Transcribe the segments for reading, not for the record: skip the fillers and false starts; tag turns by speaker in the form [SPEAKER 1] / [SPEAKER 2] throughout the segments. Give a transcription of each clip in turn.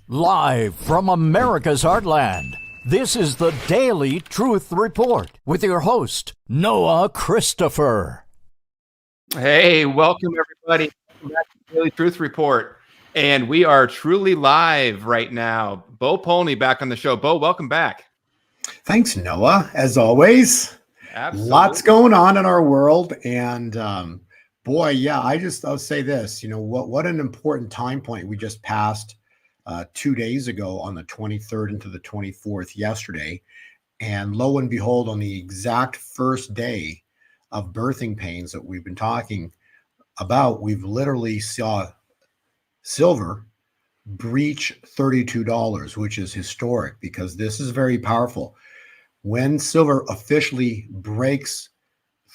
[SPEAKER 1] Live from America's heartland, this is the Daily Truth Report with your host, Noah Christopher.
[SPEAKER 2] Hey, welcome everybody. Welcome back to the Daily Truth Report. And we are truly live right now. Bo Polny back on the show. Bo, welcome back.
[SPEAKER 3] Thanks, Noah. As always,
[SPEAKER 2] Absolutely.
[SPEAKER 3] Lots going on in our world. And boy, yeah, I'll say this, what an important time point we just passed 2 days ago on the 23rd into the 24th yesterday. And lo and behold, on the exact first day of birthing pains that we've been talking about, we've literally saw silver breach $32, which is historic because this is very powerful. When silver officially breaks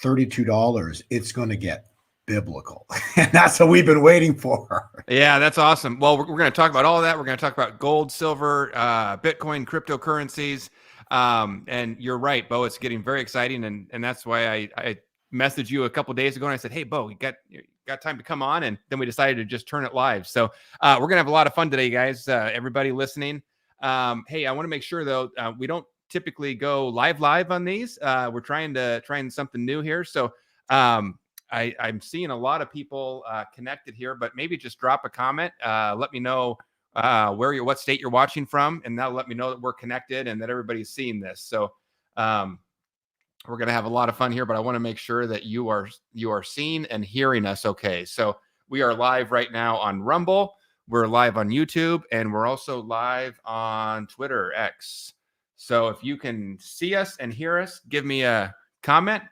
[SPEAKER 3] $32, it's going to get biblical. And that's what we've been waiting for.
[SPEAKER 2] Yeah, that's awesome. Well, we're going to talk about all of that. We're going to talk about gold, silver, Bitcoin, cryptocurrencies. And you're right, Bo, it's getting very exciting. And that's why I messaged you a couple days ago and I said, hey, Bo, you got time to come on. And then we decided to just turn it live. So we're going to have a lot of fun today, guys. Everybody listening. Hey, I want to make sure though, we don't typically go live on these. We're trying something new here. So I'm seeing a lot of people connected here, but maybe just drop a comment. Let me know what state you're watching from, and that'll let me know that we're connected and that everybody's seeing this. So we're going to have a lot of fun here, but I want to make sure that you are seeing and hearing us okay. So we are live right now on Rumble. We're live on YouTube, and we're also live on Twitter, X. So if you can see us and hear us, give me a comment,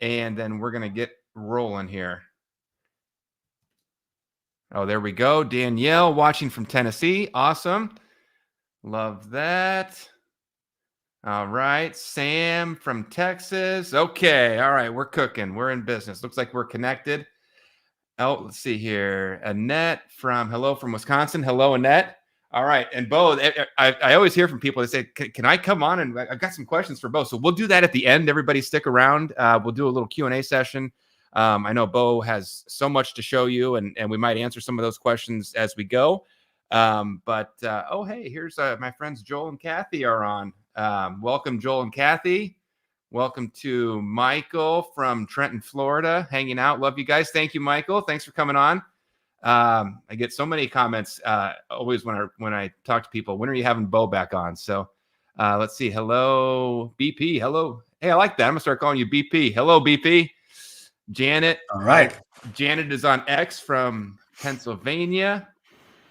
[SPEAKER 2] and then we're going to get rolling here. Oh, there we go. Danielle watching from Tennessee. Awesome. Love that. All right. Sam from Texas. Okay. All right. We're cooking. We're in business. Looks like we're connected. Oh, let's see here. Annette hello from Wisconsin. Hello, Annette. All right. And Bo, I always hear from people that say, can I come on? And I've got some questions for Bo. So we'll do that at the end. Everybody stick around. We'll do a little Q&A session. I know Bo has so much to show you, and we might answer some of those questions as we go. Oh, hey, here's my friends Joel and Kathy are on. Welcome, Joel and Kathy. Welcome to Michael from Trenton, Florida, hanging out. Love you guys. Thank you, Michael. Thanks for coming on. I get so many comments always when I talk to people. When are you having Bo back on? So let's see. Hello, BP. Hello. Hey, I like that. I'm gonna start calling you BP. Hello, BP. Janet.
[SPEAKER 3] All right.
[SPEAKER 2] Janet is on X from Pennsylvania.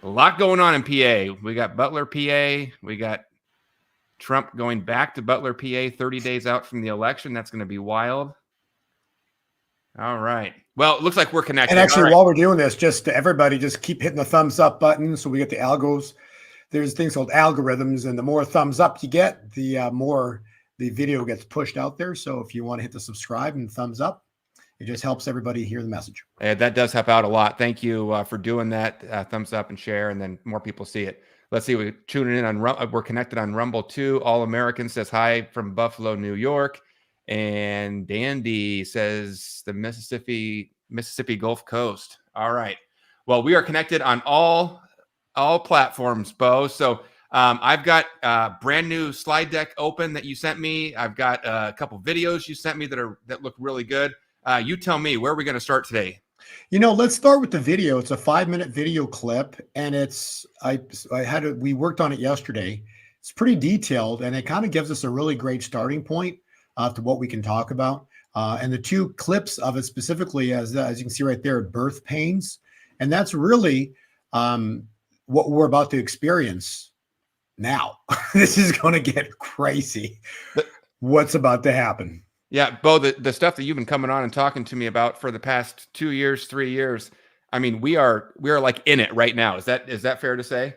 [SPEAKER 2] A lot going on in PA. We got Butler, PA. We got Trump going back to Butler, PA, 30 days out from the election. That's going to be wild. All right. Well, it looks like we're connected.
[SPEAKER 3] And actually, while we're doing this, just everybody just keep hitting the thumbs up button so we get the algos. There's things called algorithms, and the more thumbs up you get, the more the video gets pushed out there. So if you want to hit the subscribe and thumbs up, it just helps everybody hear the message.
[SPEAKER 2] That does help out a lot. Thank you for doing that. Thumbs up and share, and then more people see it. Let's see. We're tuning in on we're connected on Rumble too. All American says hi from Buffalo, New York. And Dandy says the Mississippi Gulf Coast. All right. Well, we are connected on all platforms, Bo. So I've got a brand new slide deck open that you sent me. I've got a couple videos you sent me that look really good. You tell me, where are we going to start today?
[SPEAKER 3] Let's start with the video. It's a 5-minute video clip, and we worked on it yesterday. It's pretty detailed, and it kind of gives us a really great starting point to what we can talk about. And the two clips of it specifically, as you can see right there, birth pains. And that's really what we're about to experience now. This is going to get crazy. What's about to happen?
[SPEAKER 2] Yeah, Bo, the stuff that you've been coming on and talking to me about for the past 2 years, 3 years, I mean, we are like in it right now. Is that fair to say?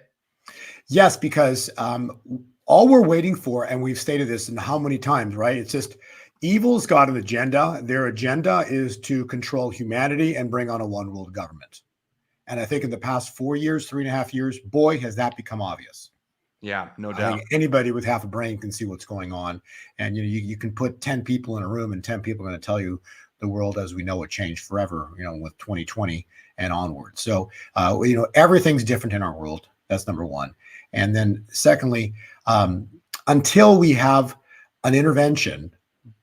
[SPEAKER 3] Yes, because all we're waiting for, and we've stated this in how many times, right? It's just evil's got an agenda. Their agenda is to control humanity and bring on a one world government. And I think in the past 4 years, 3.5 years, boy, has that become obvious.
[SPEAKER 2] Yeah, no doubt.
[SPEAKER 3] I mean, anybody with half a brain can see what's going on. And you can put 10 people in a room and 10 people are going to tell you the world as we know it changed forever, with 2020 and onward. So, everything's different in our world. That's number one. And then secondly, until we have an intervention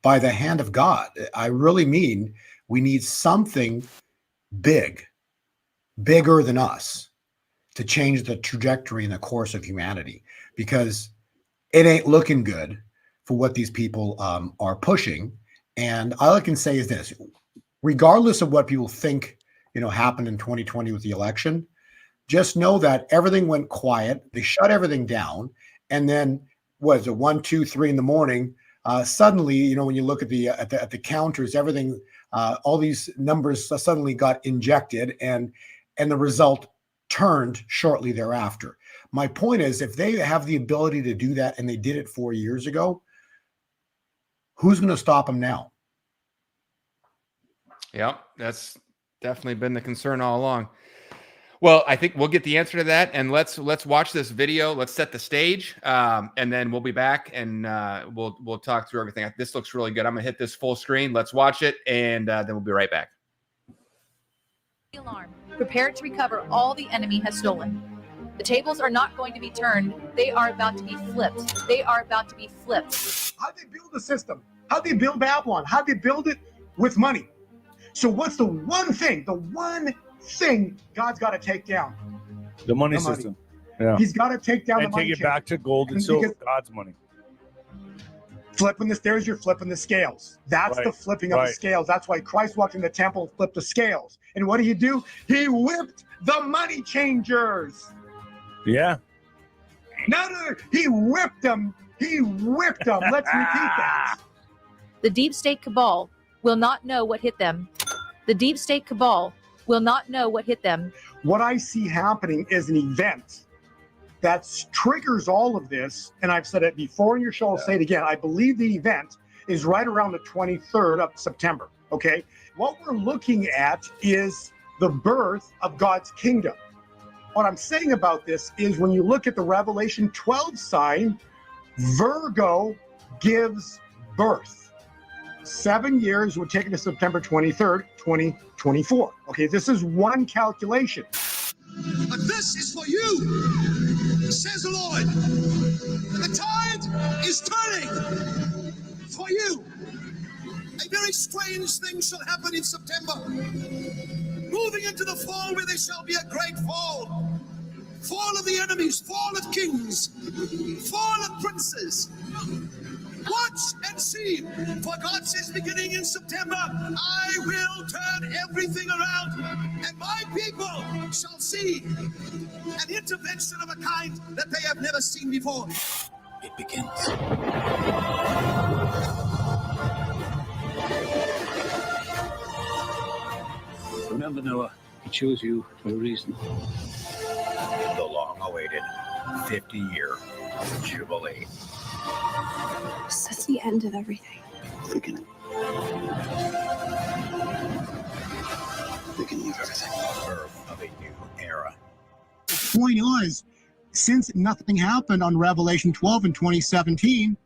[SPEAKER 3] by the hand of God, I really mean we need something bigger than us, to change the trajectory and the course of humanity, because it ain't looking good for what these people are pushing. And all I can say is this: regardless of what people think, happened in 2020 with the election, just know that everything went quiet. They shut everything down, and then what is it, 1, 2, 3 in the morning? Suddenly, when you look at the counters, everything, all these numbers suddenly got injected, and the result turned shortly thereafter. My point is, if they have the ability to do that and they did it 4 years ago, who's going to stop them now?
[SPEAKER 2] Yep, that's definitely been the concern all along. Well, I think we'll get the answer to that, and let's watch this video. Let's set the stage, and then we'll be back, and we'll talk through everything. This looks really good. I'm gonna hit this full screen. Let's watch it, and then we'll be right back.
[SPEAKER 4] Alarm. Prepare to recover all the enemy has stolen. The tables are not going to be turned. They are about to be flipped. They are about to be flipped.
[SPEAKER 5] How'd they build the system? How'd they build Babylon? How'd they build it? With money. So what's the one thing God's got to take down?
[SPEAKER 6] The money system. Yeah.
[SPEAKER 5] He's got to take down
[SPEAKER 6] and
[SPEAKER 5] the money.
[SPEAKER 6] Take it back to gold and silver, God's money.
[SPEAKER 5] Flipping the stairs, you're flipping the scales. That's the flipping of the scales. That's why Christ walked in the temple and flipped the scales. And what do? He whipped the money changers.
[SPEAKER 6] Yeah.
[SPEAKER 5] He whipped them. He whipped them. Let's repeat that.
[SPEAKER 4] The deep state cabal will not know what hit them. The deep state cabal will not know what hit them.
[SPEAKER 5] What I see happening is an event that triggers all of this. And I've said it before in your show, I'll say it again. I believe the event is right around the 23rd of September. Okay. What we're looking at is the birth of God's kingdom. What I'm saying about this is when you look at the Revelation 12 sign, Virgo gives birth. 7 years would take it to September 23rd, 2024. Okay, this is one calculation.
[SPEAKER 7] But this is for you, says the Lord. The tide is turning for you. A very strange thing shall happen in September. Moving into the fall where there shall be a great fall. Fall of the enemies, fall of kings, fall of princes. Watch and see, for God says beginning in September, I will turn everything around, and my people shall see an intervention of a kind that they have never seen before. It begins.
[SPEAKER 8] Remember, Noah, he chose you for a reason.
[SPEAKER 3] The long-awaited 50-year Jubilee.
[SPEAKER 9] That's the end of everything.
[SPEAKER 8] Beginning. Beginning of everything.
[SPEAKER 3] Birth of a new era.
[SPEAKER 5] The point is, since nothing happened on Revelation 12 in 2017,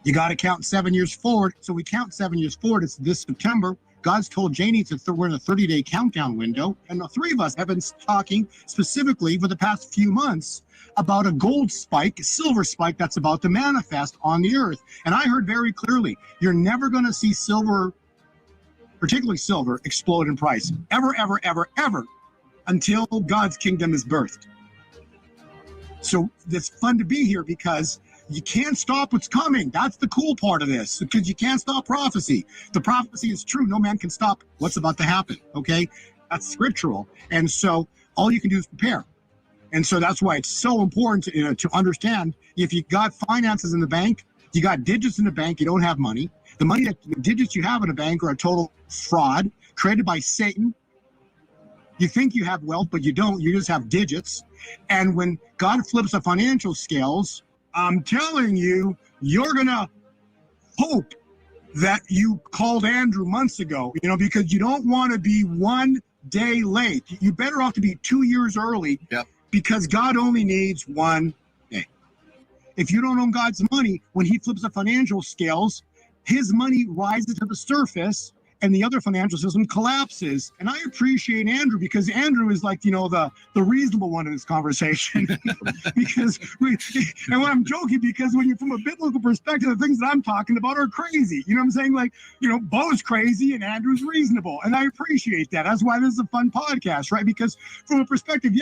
[SPEAKER 5] you got to count 7 years forward. So we count 7 years forward. It's this September. God's told Janie we're in a 30-day countdown window. And the three of us have been talking specifically for the past few months about a gold spike, a silver spike that's about to manifest on the earth. And I heard very clearly, you're never going to see silver, particularly silver, explode in price. Ever, ever, ever, ever, until God's kingdom is birthed. So it's fun to be here because you can't stop what's coming. That's the cool part of this, because you can't stop prophecy. The prophecy is true. No man can stop what's about to happen, okay? That's scriptural. And so all you can do is prepare. And so that's why it's so important to understand, if you got finances in the bank, you got digits in the bank, you don't have money. The digits you have in the bank are a total fraud created by Satan. You think you have wealth, but you don't. You just have digits. And when God flips the financial scales, I'm telling you, you're going to hope that you called Andrew months ago, because you don't want to be 1 day late. You're better off to be 2 years early.
[SPEAKER 3] Yep.
[SPEAKER 5] Because God only needs 1 day. If you don't own God's money, when he flips the financial scales, his money rises to the surface and the other financial system collapses. And I appreciate Andrew, because Andrew is like, the reasonable one in this conversation. And when I'm joking, because when you're from a biblical perspective, the things that I'm talking about are crazy. You know what I'm saying? Like, Bo's crazy and Andrew's reasonable. And I appreciate that. That's why this is a fun podcast, right? Because from a perspective,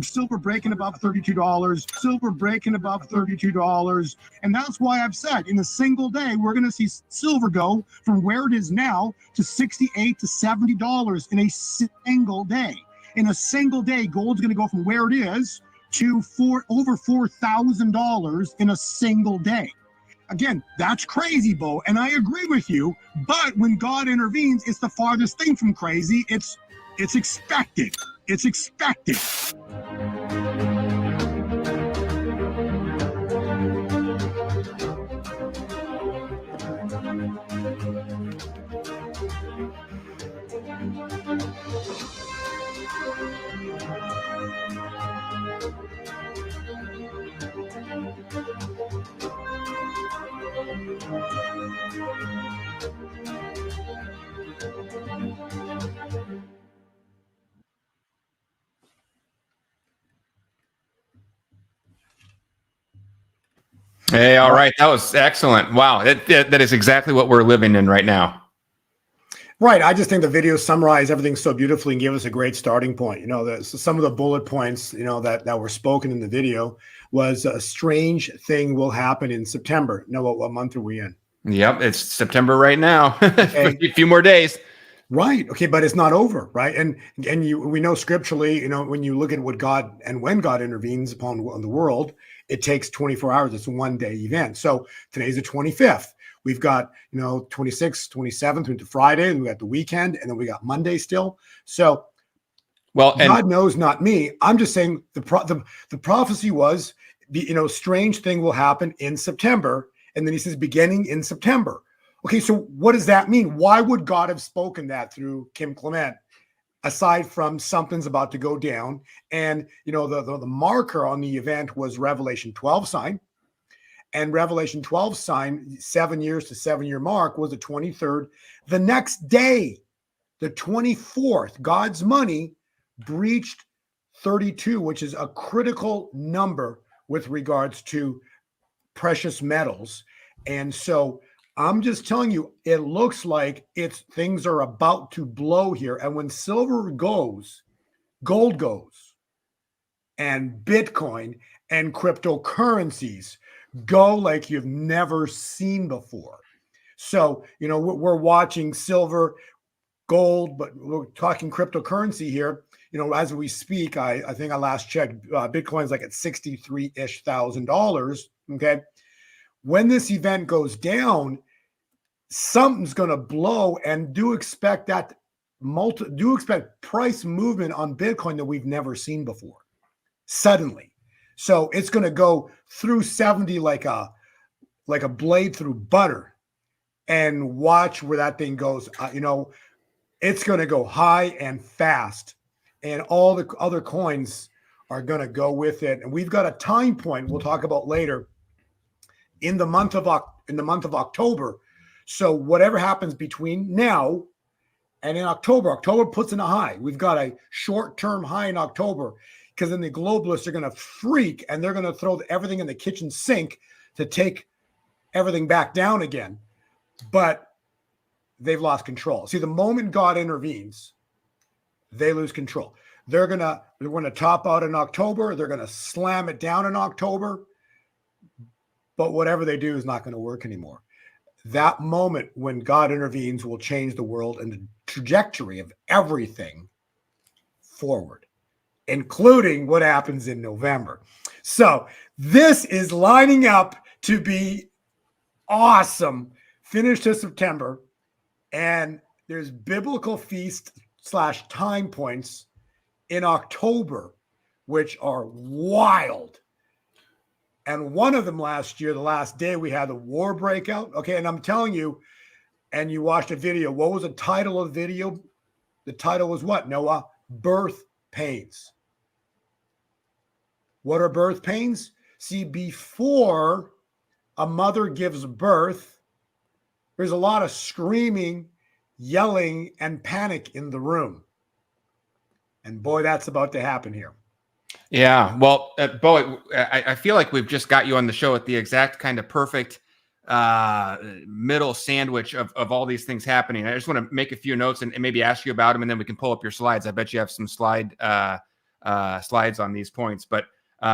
[SPEAKER 5] silver breaking above $32, silver breaking above $32. And that's why I've said in a single day, we're going to see silver go from where it is now to $68 to $70 in a single day. In a single day, gold's going to go from where it is to over $4,000 in a single day. Again, that's crazy, Bo, and I agree with you. But when God intervenes, it's the farthest thing from crazy. It's expected. It's expected.
[SPEAKER 2] Hey, all right. That was excellent. Wow. That is exactly what we're living in right now.
[SPEAKER 3] Right. I just think the video summarized everything so beautifully and gave us a great starting point. Some of the bullet points, that were spoken in the video was a strange thing will happen in September. What month are we in?
[SPEAKER 2] Yep. It's September right now.
[SPEAKER 3] Okay.
[SPEAKER 2] A few more days.
[SPEAKER 3] Right. Okay. But it's not over. Right. And we know scripturally, when you look at what God and when God intervenes upon the world, it takes 24 hours. It's a one-day event. So today's the 25th. We've got, 26th, 27th into Friday, and we got the weekend, and then we got Monday still. So, God knows, not me. I'm just saying the prophecy was the strange thing will happen in September, and then he says beginning in September. Okay, so what does that mean? Why would God have spoken that through Kim Clement? Aside from something's about to go down, and the marker on the event was Revelation 12 sign, and Revelation 12 sign 7 years to 7 year mark was the 23rd. The next day, the 24th, God's money breached 32, which is a critical number with regards to precious metals, and so I'm just telling you, it looks like things are about to blow here. And when silver goes, gold goes, and Bitcoin and cryptocurrencies go like you've never seen before. So, we're watching silver, gold, but we're talking cryptocurrency here. As we speak, I think I last checked, Bitcoin's like at $63,000-ish. Okay. When this event goes down, something's going to blow, and do expect price movement on Bitcoin that we've never seen before suddenly. So it's going to go through 70 like a blade through butter, and watch where that thing goes. It's going to go high and fast, and all the other coins are going to go with it. And we've got a time point we'll talk about later in the month of October. So whatever happens between now and in October puts in a high. We've got a short-term high in October, because then the globalists are going to freak, and they're going to throw everything in the kitchen sink to take everything back down again. But they've lost control. See, the moment God intervenes, they lose control. They're going to top out in October. They're going to slam it down in October. But whatever they do is not going to work anymore. That moment when God intervenes will change the world and the trajectory of everything forward, including what happens in November. So this is lining up to be awesome. Finish to September, and there's biblical feast / time points in October, which are wild. And one of them last year, the last day, we had the war breakout. Okay, and I'm telling you, and you watched a video. What was the title of the video? The title was what, Noah? Birth pains. What are birth pains? See, before a mother gives birth, there's a lot of screaming yelling and panic in the room. And boy, that's about to happen here.
[SPEAKER 2] Yeah. Well, Bo, I feel like we've just got you on the show at the exact kind of perfect middle sandwich of all these things happening. I just want to make a few notes and maybe ask you about them, and then we can pull up your slides. I bet you have some slides on these points. But,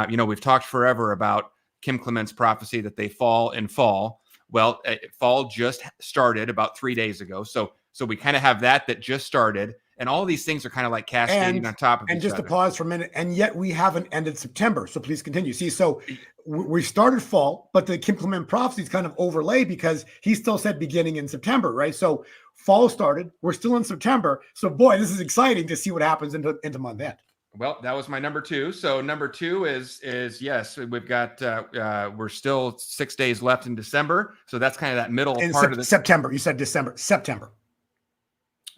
[SPEAKER 2] we've talked forever about Kim Clement's prophecy that they fall and fall. Well, fall just started about 3 days ago. So we kind of have that just started. And all of these things are kind of like cascading on top of each other.
[SPEAKER 3] And just to pause for a minute, and yet we haven't ended September. So please continue. See, so we started fall, but the Kim Clement prophecy is kind of overlaid because he still said beginning in September, right? So fall started. We're still in September. So boy, this is exciting to see what happens into month end.
[SPEAKER 2] Well, that was my number 2. So number 2 is yes, we've got we're still 6 days left in December. So that's kind of that middle part of the
[SPEAKER 3] September. You said December, September.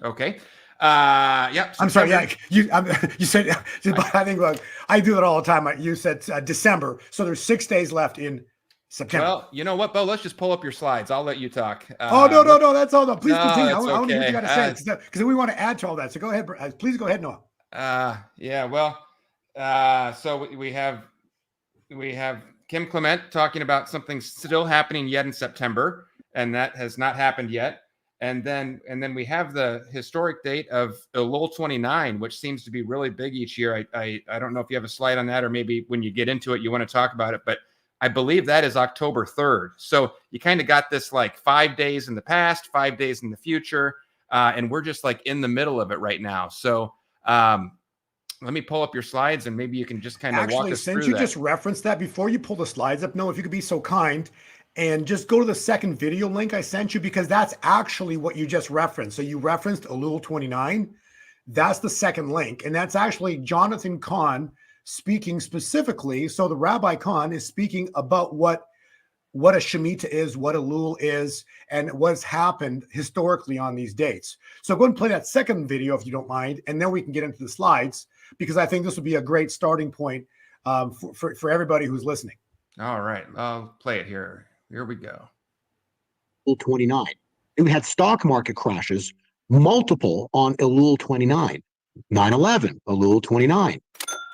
[SPEAKER 2] Okay. Yeah.
[SPEAKER 3] I'm sorry. Yeah, you said. I think I do that all the time. You said December, so there's 6 days left in September.
[SPEAKER 2] Well, you know what, Bo? Let's just pull up your slides. I'll let you talk.
[SPEAKER 3] No. That's all. No, please continue. I
[SPEAKER 2] That's
[SPEAKER 3] want to hear what you
[SPEAKER 2] okay.
[SPEAKER 3] got to say because we want to add to all that. So go ahead. Please go ahead, Noah.
[SPEAKER 2] Yeah. Well, so we have Kim Clement talking about something still happening yet in September, and that has not happened yet. And then we have the historic date of Elul 29, which seems to be really big each year. I don't know if you have a slide on that, or maybe when you get into it, you want to talk about it, but I believe that is October 3rd. So you kind of got this like 5 days in the past, 5 days in the future. And we're just like in the middle of it right now. So let me pull up your slides and maybe you can just kind of walk us through that.
[SPEAKER 3] Since you just referenced that, before you pull the slides up, Noah, if you could be so kind and just go to the second video link I sent you, because that's actually what you just referenced. So you referenced Elul 29. That's the second link. And that's actually Jonathan Cahn speaking specifically. So the Rabbi Cahn is speaking about what a Shemitah is, what Elul is, and what's happened historically on these dates. So go ahead and play that second video if you don't mind, and then we can get into the slides, because I think this would be a great starting point for everybody who's listening.
[SPEAKER 2] All right, I'll play it here. Here we go.
[SPEAKER 5] 29. And we had stock market crashes, multiple on Elul 29. 9/11, Elul 29.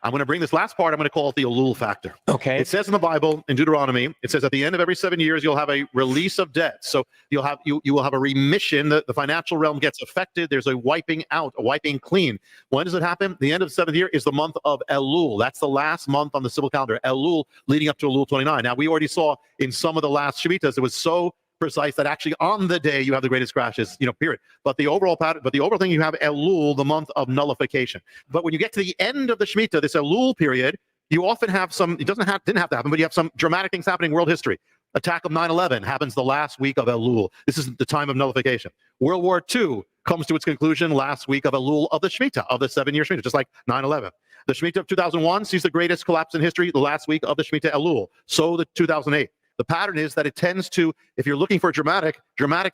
[SPEAKER 10] I'm going to bring this last part. I'm going to call it the Elul factor.
[SPEAKER 11] Okay.
[SPEAKER 10] It says in the Bible, in Deuteronomy, it says at the end of every 7 years, you'll have a release of debt. So you will have a remission. The financial realm gets affected. There's a wiping out, a wiping clean. When does it happen? The end of the 7th year is the month of Elul. That's the last month on the civil calendar. Elul, leading up to Elul 29. Now, we already saw in some of the last Shemitahs, it was so precise that actually on the day you have the greatest crashes, period. But the overall pattern, thing, you have Elul, the month of nullification. But when you get to the end of the Shemitah, this Elul period, you often have didn't have to happen, but you have some dramatic things happening in world history. Attack of 9/11 happens the last week of Elul. This is the time of nullification. World War II comes to its conclusion last week of Elul of the Shemitah, of the 7-year Shemitah, just like 9/11. The Shemitah of 2001 sees the greatest collapse in history the last week of the Shemitah Elul. So the 2008. The pattern is that it tends to, if you're looking for dramatic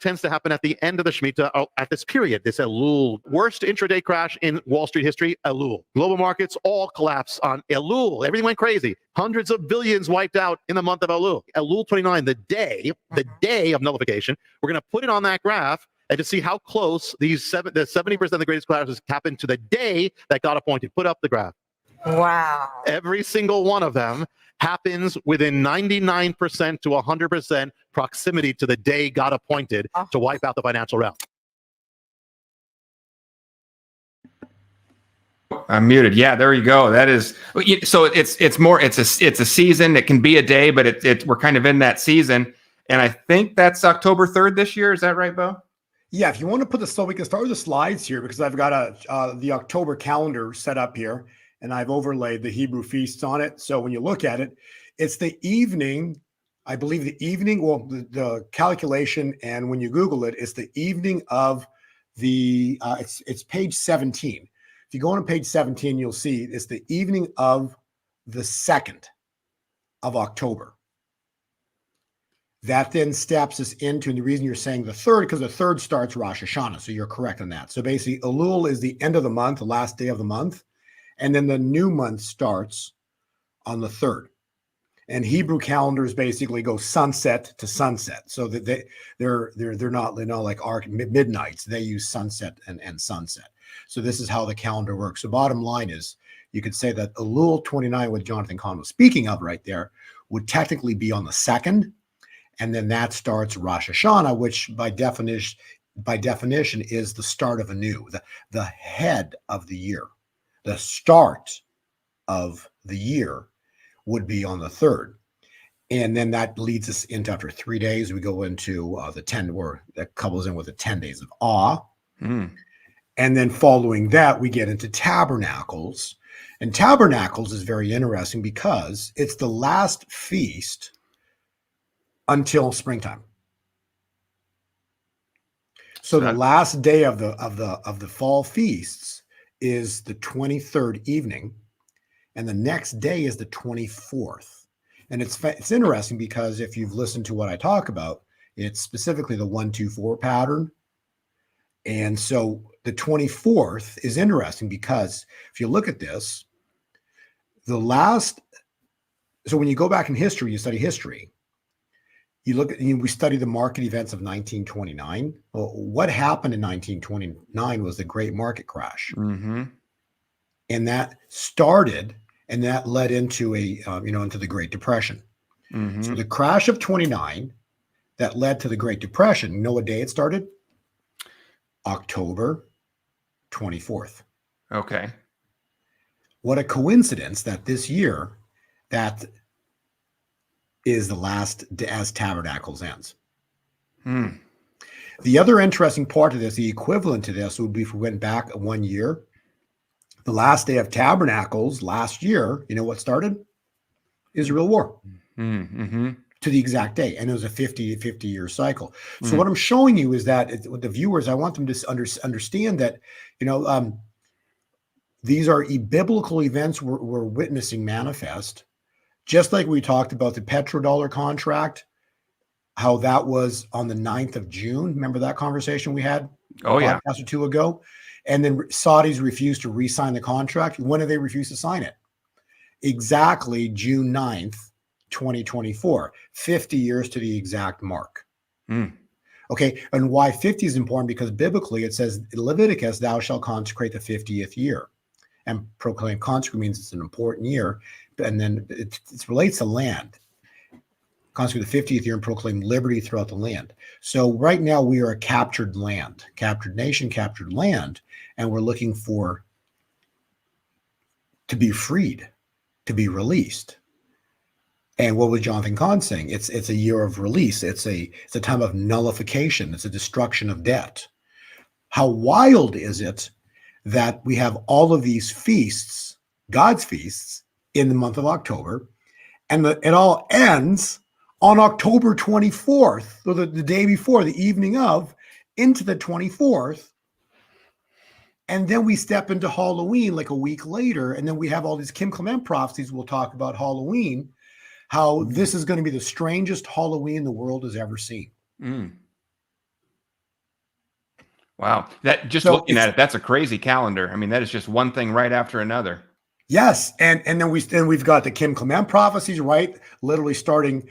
[SPEAKER 10] tends to happen at the end of the Shemitah, at this period, this Elul. Worst intraday crash in Wall Street history, Elul. Global markets all collapse on Elul. Everything went crazy. Hundreds of billions wiped out in the month of Elul. Elul 29, the day of nullification. We're going to put it on that graph and to see how close the 70% of the greatest crashes happened to the day that got appointed. Put up the graph.
[SPEAKER 11] Wow.
[SPEAKER 10] Every single one of them happens within 99% to 100% proximity to the day God appointed to wipe out the financial realm.
[SPEAKER 2] I'm muted. Yeah, there you go. That is so. It's a season. It can be a day, but we're kind of in that season. And I think that's October 3rd this year. Is that right, Bo?
[SPEAKER 3] Yeah. If you want to put this, so we can start with the slides here, because I've got the October calendar set up here. And I've overlaid the Hebrew feasts on it. So when you look at it, it's the evening, I believe the calculation, and when you Google it, it's the evening of it's page 17. If you go on page 17, you'll see it's the evening of the 2nd of October. That then steps us into, and the reason you're saying the 3rd, because the 3rd starts Rosh Hashanah. So you're correct on that. So basically, Elul is the end of the month, the last day of the month. And then the new month starts on the 3rd. And Hebrew calendars basically go sunset to sunset, so that they're not, like our midnights. They use sunset and sunset. So this is how the calendar works. So bottom line is, you could say that Elul 29, what Jonathan Kahn was speaking of right there, would technically be on the 2nd, and then that starts Rosh Hashanah, which by definition is the start of a new, the head of the year. The start of the year would be on the 3rd. And then that leads us into, after 3 days, we go into the 10, or that couples in with the 10 days of awe.
[SPEAKER 2] Mm.
[SPEAKER 3] And then following that, we get into Tabernacles. And Tabernacles is very interesting because it's the last feast until springtime. So the last day of the fall feasts is the 23rd evening, and the next day is the 24th. And it's interesting because if you've listened to what I talk about, it's specifically the 1-2-4 pattern. And so the 24th is interesting because if you look at this, so when you go back in history, you study history, we study the market events of 1929. Well, what happened in 1929 was the great market crash.
[SPEAKER 2] Mm-hmm.
[SPEAKER 3] And that started, and that led into into the Great Depression.
[SPEAKER 2] Mm-hmm.
[SPEAKER 3] So the crash of 29 that led to the Great Depression, you know what day it started? October 24th.
[SPEAKER 2] Okay.
[SPEAKER 3] What a coincidence that this year, that is the last as Tabernacles ends.
[SPEAKER 2] Hmm.
[SPEAKER 3] The other interesting part of this, the equivalent to this, would be if we went back 1 year. The last day of Tabernacles last year, you know what started? Israel war.
[SPEAKER 2] Mm-hmm.
[SPEAKER 3] To the exact day. And it was a 50-year cycle. So what I'm showing you is that with the viewers, I want them to understand that, these are biblical events we're witnessing manifest. Just like we talked about the petrodollar contract, how that was on the 9th of June. Remember that conversation we had a podcast or two ago? And then Saudis refused to re-sign the contract. When did they refuse to sign it? Exactly June 9th, 2024. 50 years to the exact mark.
[SPEAKER 2] Mm.
[SPEAKER 3] Okay, and why 50 is important? Because biblically it says, in Leviticus, thou shalt consecrate the 50th year. And proclaim consecrate means it's an important year. And then it relates to land. Consecrate the 50th year and proclaim liberty throughout the land. So right now we are a captured land, captured nation, captured land, and we're looking to be freed, to be released. And what was Jonathan Kahn saying? It's a year of release. It's a time of nullification. It's a destruction of debt. How wild is it that we have all of these feasts, God's feasts, in the month of October, and it all ends on October 24th, so the day before, the evening of, into the 24th. And then we step into Halloween like a week later, and then we have all these Kim Clement prophecies. We'll talk about Halloween, how this is going to be the strangest Halloween the world has ever seen.
[SPEAKER 2] Mm. Wow. Looking at it, that's a crazy calendar. I mean, that is just one thing right after another.
[SPEAKER 3] Yes, and then we've got the Kim Clement prophecies, right? Literally starting.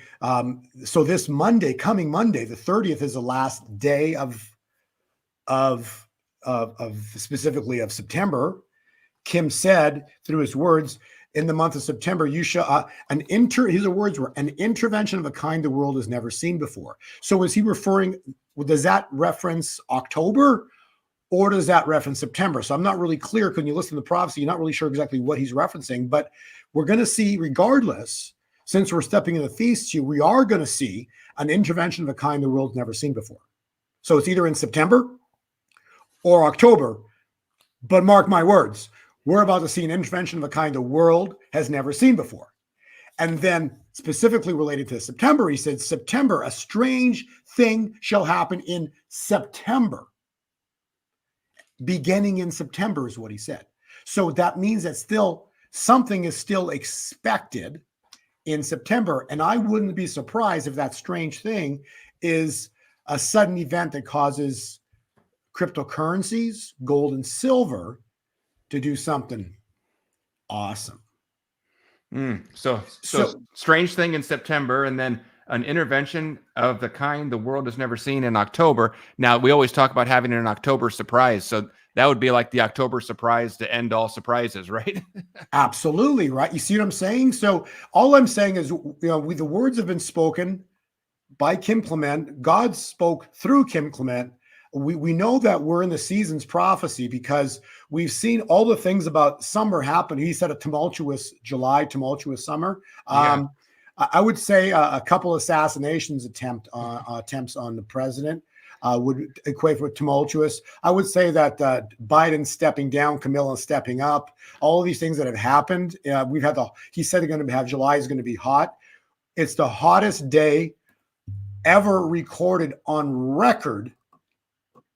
[SPEAKER 3] So this Monday, coming Monday, the 30th, is the last day of specifically of September. Kim said through his words, in the month of September, you shall his words were an intervention of a kind the world has never seen before. So is he referring? Does that reference October? Or does that reference September? So I'm not really clear. When you listen to the prophecy, you're not really sure exactly what he's referencing. But we're going to see, regardless, since we're stepping in the feast, we are going to see an intervention of a kind the world's never seen before. So it's either in September or October. But mark my words, we're about to see an intervention of a kind the world has never seen before. And then specifically related to September, he said, September, a strange thing shall happen in September. Beginning in September is what he said. So that means that still something is still expected in September. And I wouldn't be surprised if that strange thing is a sudden event that causes cryptocurrencies, gold and silver, to do something awesome.
[SPEAKER 2] So strange thing in September, and then an intervention of the kind the world has never seen in October. Now, we always talk about having an October surprise. So that would be like the October surprise to end all surprises, right?
[SPEAKER 3] Absolutely, right. You see what I'm saying? So all I'm saying is, the words have been spoken by Kim Clement. God spoke through Kim Clement. We know that we're in the season's prophecy because we've seen all the things about summer happen. He said a tumultuous July, tumultuous summer.
[SPEAKER 2] Yeah.
[SPEAKER 3] I would say a couple assassinations attempts on the president would equate with tumultuous. I would say that Biden stepping down, Camilla stepping up, all of these things that have happened. He said they're going to have July is going to be hot. It's the hottest day ever recorded on record.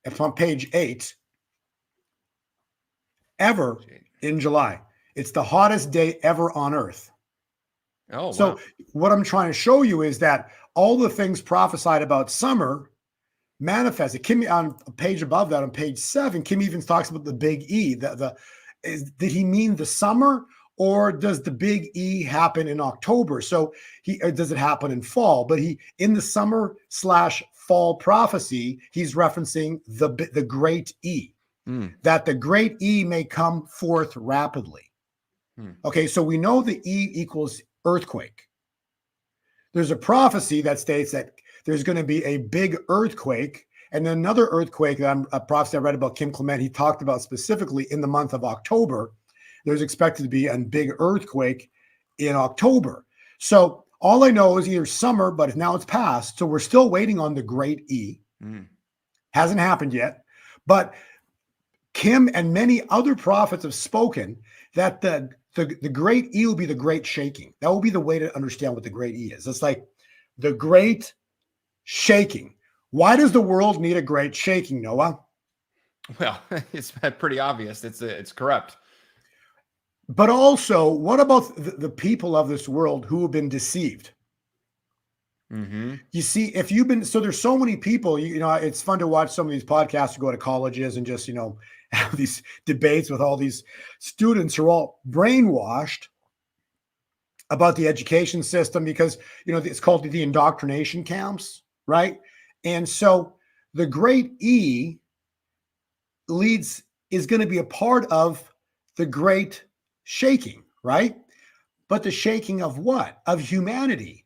[SPEAKER 3] It's on page 8 ever in July. It's the hottest day ever on earth.
[SPEAKER 2] Oh,
[SPEAKER 3] so
[SPEAKER 2] wow.
[SPEAKER 3] What I'm trying to show you is that all the things prophesied about summer manifested. Kim, on a page above that, on page 7, Kim even talks about the big E. Did he mean the summer, or does the big E happen in October? So does it happen in fall? But in the summer/fall prophecy, he's referencing the great E, that the great E may come forth rapidly. Okay, so we know the E equals earthquake. There's a prophecy that states that there's going to be a big earthquake, and then another earthquake a prophecy I read about Kim Clement, he talked about specifically in the month of October. There's expected to be a big earthquake in October. So all I know is either summer, but now it's past. So we're still waiting on the great E. Hasn't happened yet. But Kim and many other prophets have spoken that the great E will be the great shaking. That will be the way to understand what the great E is. It's like the great shaking. Why does the world need a great shaking, Noah?
[SPEAKER 2] Well, it's pretty obvious. It's corrupt.
[SPEAKER 3] But also, what about the people of this world who have been deceived? You see, there's so many people, it's fun to watch some of these podcasts who go to colleges and just, have these debates with all these students who are all brainwashed about the education system because, it's called the indoctrination camps, right? And so the great E is going to be a part of the great shaking, right? But the shaking of what? Of humanity.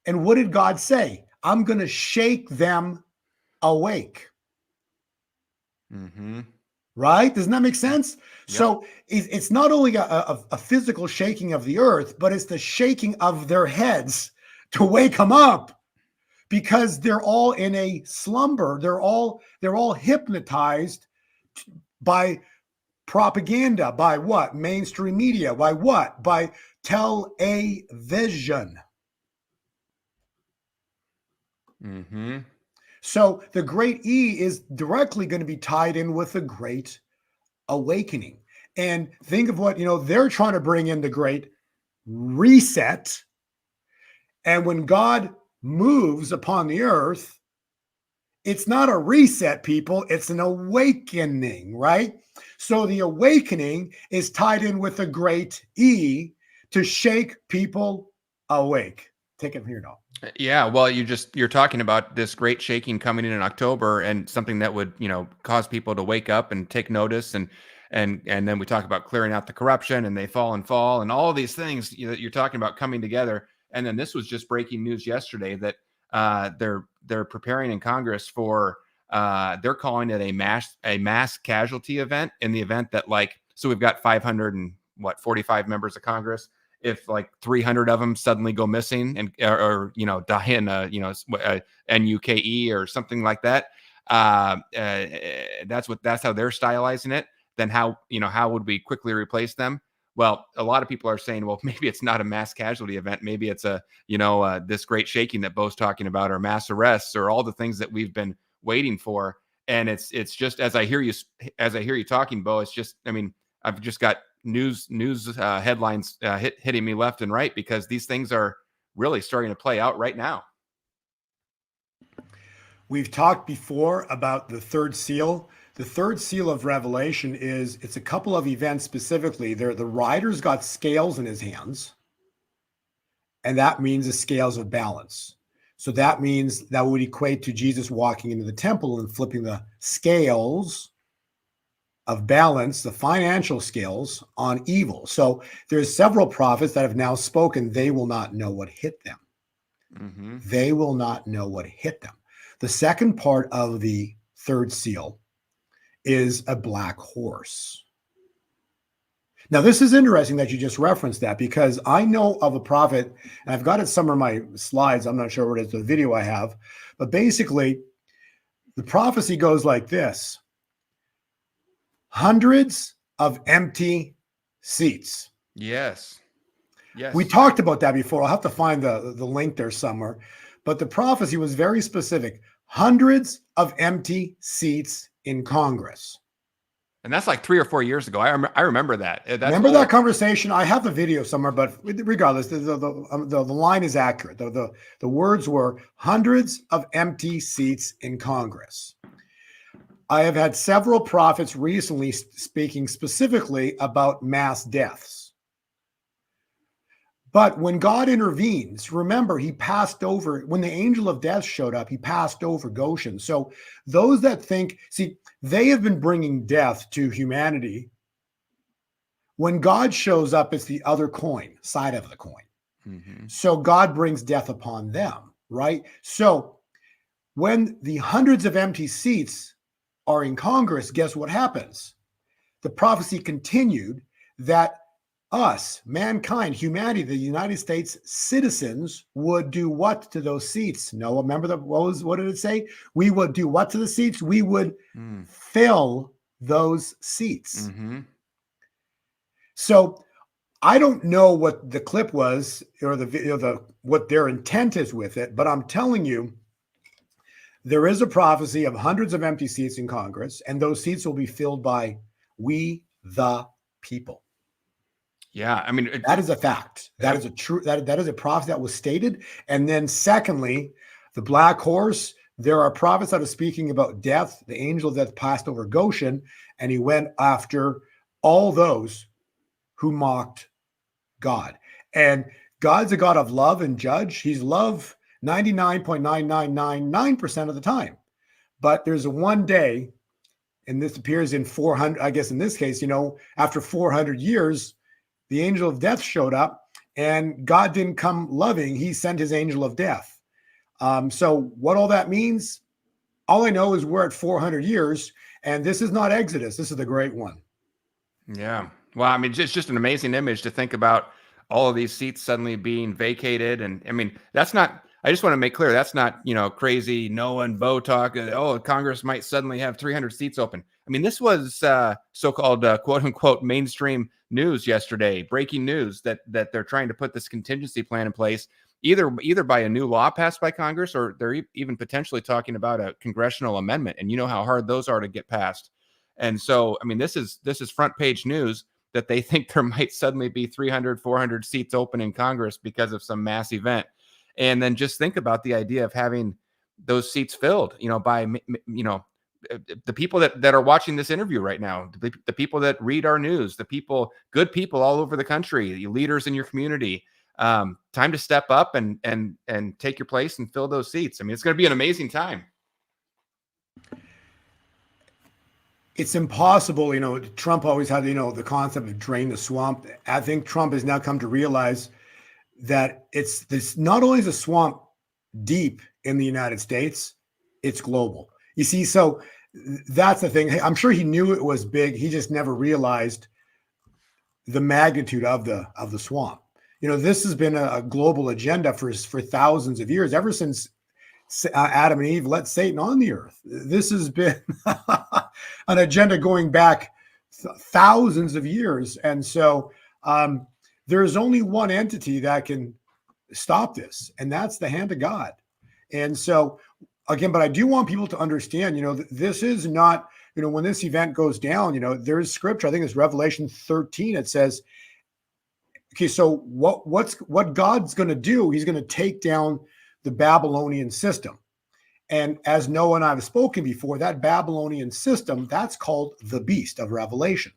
[SPEAKER 3] And what did God say? I'm going to shake them awake. Right? Doesn't that make sense? Yep. So it's not only a physical shaking of the earth, but it's the shaking of their heads to wake them up because they're all in a slumber. They're all hypnotized by propaganda, by what? Mainstream media. By what? By television. So the great E is directly going to be tied in with the great awakening. And think of what, they're trying to bring in the great reset. And when God moves upon the earth, it's not a reset, people. It's an awakening, right? So the awakening is tied in with the great E to shake people awake. Take it from here, now.
[SPEAKER 2] Yeah, well, you're talking about this great shaking coming in October and something that would, cause people to wake up and take notice. And then we talk about clearing out the corruption and they fall and all these things that you're talking about coming together. And then this was just breaking news yesterday that they're preparing in Congress for they're calling it a mass casualty event in the event that so we've got 545 members of Congress. If 300 of them suddenly go missing and or die in NUKE or something like that, that's how they're stylizing it. Then how would we quickly replace them? Well, a lot of people are saying, well, maybe it's not a mass casualty event. Maybe it's this great shaking that Bo's talking about, or mass arrests, or all the things that we've been waiting for. And it's just as I hear you talking, Bo, it's just, I've just got news headlines hitting me left and right because these things are really starting to play out right now.
[SPEAKER 3] We've talked before about the third seal. The third seal of Revelation it's a couple of events specifically. The rider's got scales in his hands, And that means the scales of balance. So that means that would equate to Jesus walking into the temple and flipping the scales of balance, the financial scales, on evil. So there's several prophets that have now spoken. They will not know what hit them.
[SPEAKER 2] Mm-hmm.
[SPEAKER 3] They will not know what hit them. The second part of the third seal is a black horse. Now, this is interesting that you just referenced that, because I know of a prophet, and I've got it somewhere in my slides. I'm not sure what it is, the video I have, but basically the prophecy goes like this: hundreds of empty seats.
[SPEAKER 2] Yes. Yes.
[SPEAKER 3] We talked about that before. I'll have to find the link there somewhere, but the prophecy was very specific. Hundreds of empty seats in Congress.
[SPEAKER 2] And that's like 3 or 4 years ago. I remember that.
[SPEAKER 3] Remember that conversation? I have the video somewhere, but regardless, the line is accurate. The words were hundreds of empty seats in Congress. I have had several prophets recently speaking specifically about mass deaths. But when God intervenes, remember, he passed over, when the angel of death showed up, he passed over Goshen. So those that think, see, they have been bringing death to humanity. When God shows up, it's the other side of the coin.
[SPEAKER 2] Mm-hmm.
[SPEAKER 3] So God brings death upon them, right? So when the hundreds of empty seats are in Congress, guess what happens? The prophecy continued that us, mankind, humanity, the United States citizens would do what to those seats? No, remember what did it say? We would do what to the seats? We would fill those seats.
[SPEAKER 2] Mm-hmm.
[SPEAKER 3] So I don't know what the clip was or what their intent is with it, but I'm telling you, there is a prophecy of hundreds of empty seats in Congress, and those seats will be filled by we, the people.
[SPEAKER 2] Yeah, I mean,
[SPEAKER 3] that is a fact. That is a true. That is a prophecy that was stated. And then, secondly, the black horse. There are prophets that are speaking about death. The angel of death passed over Goshen, and he went after all those who mocked God. And God's a God of love and judge. He's love 99.9999% of the time. But there's a one day, and this appears in 400. I guess in this case, after 400 years. The angel of death showed up, and God didn't come loving. He sent his angel of death. So what all that means, all I know is we're at 400 years, and this is not Exodus. This is the great one.
[SPEAKER 2] Yeah. Well, I mean, it's just an amazing image to think about all of these seats suddenly being vacated. And I mean, that's not, I just want to make clear, that's not, crazy Noah and Bo talk. Oh, Congress might suddenly have 300 seats open. I mean, this was so-called quote unquote mainstream news yesterday, breaking news that they're trying to put this contingency plan in place, either by a new law passed by Congress, or they're even potentially talking about a congressional amendment. And you know how hard those are to get passed. And so, I mean, this is front page news that they think there might suddenly be 300, 400 seats open in Congress because of some mass event. And then just think about the idea of having those seats filled, by, the people that are watching this interview right now, the people that read our news, good people all over the country, the leaders in your community. Time to step up and take your place and fill those seats. I mean, it's going to be an amazing time.
[SPEAKER 3] It's impossible. Trump always had, the concept of drain the swamp. I think Trump has now come to realize that it's this, not only is the swamp deep in the United States, it's global. You see, so that's the thing. I'm sure he knew it was big. He just never realized the magnitude of the swamp. This has been a global agenda for thousands of years, ever since Adam and Eve let Satan on the earth. This has been an agenda going back thousands of years. And so there's only one entity that can stop this, and that's the hand of God. And so, again, but I do want people to understand, this is not, when this event goes down, there's scripture, I think it's Revelation 13. It says, okay, so what God's going to do, he's going to take down the Babylonian system. And as Noah and I have spoken before, that Babylonian system, that's called the beast of Revelation.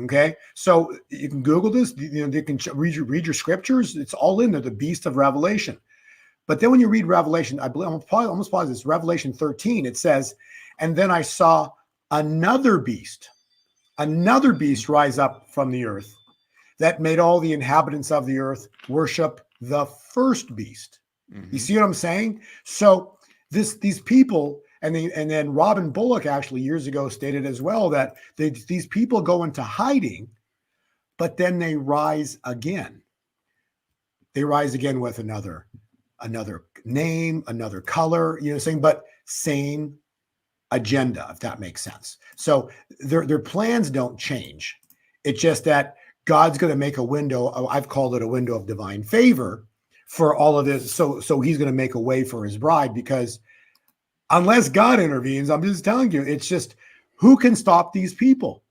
[SPEAKER 3] Okay, so you can Google this. You know, they can read your scriptures. It's all in there. The beast of Revelation. But then when you read Revelation, I believe I'm probably almost positive it's Revelation 13. It says, "And then I saw another beast rise up from the earth, that made all the inhabitants of the earth worship the first beast." You see what I'm saying? So these people, and then Robin Bullock actually years ago stated as well that these people go into hiding, but then they rise again. They rise again with another name, another color, you know, saying, but same agenda, if that makes sense. So their plans don't change. It's just that God's going to make a window. I've called it a window of divine favor for all of this. So he's going to make a way for his bride, because unless God intervenes, I'm just telling you, it's just, who can stop these people?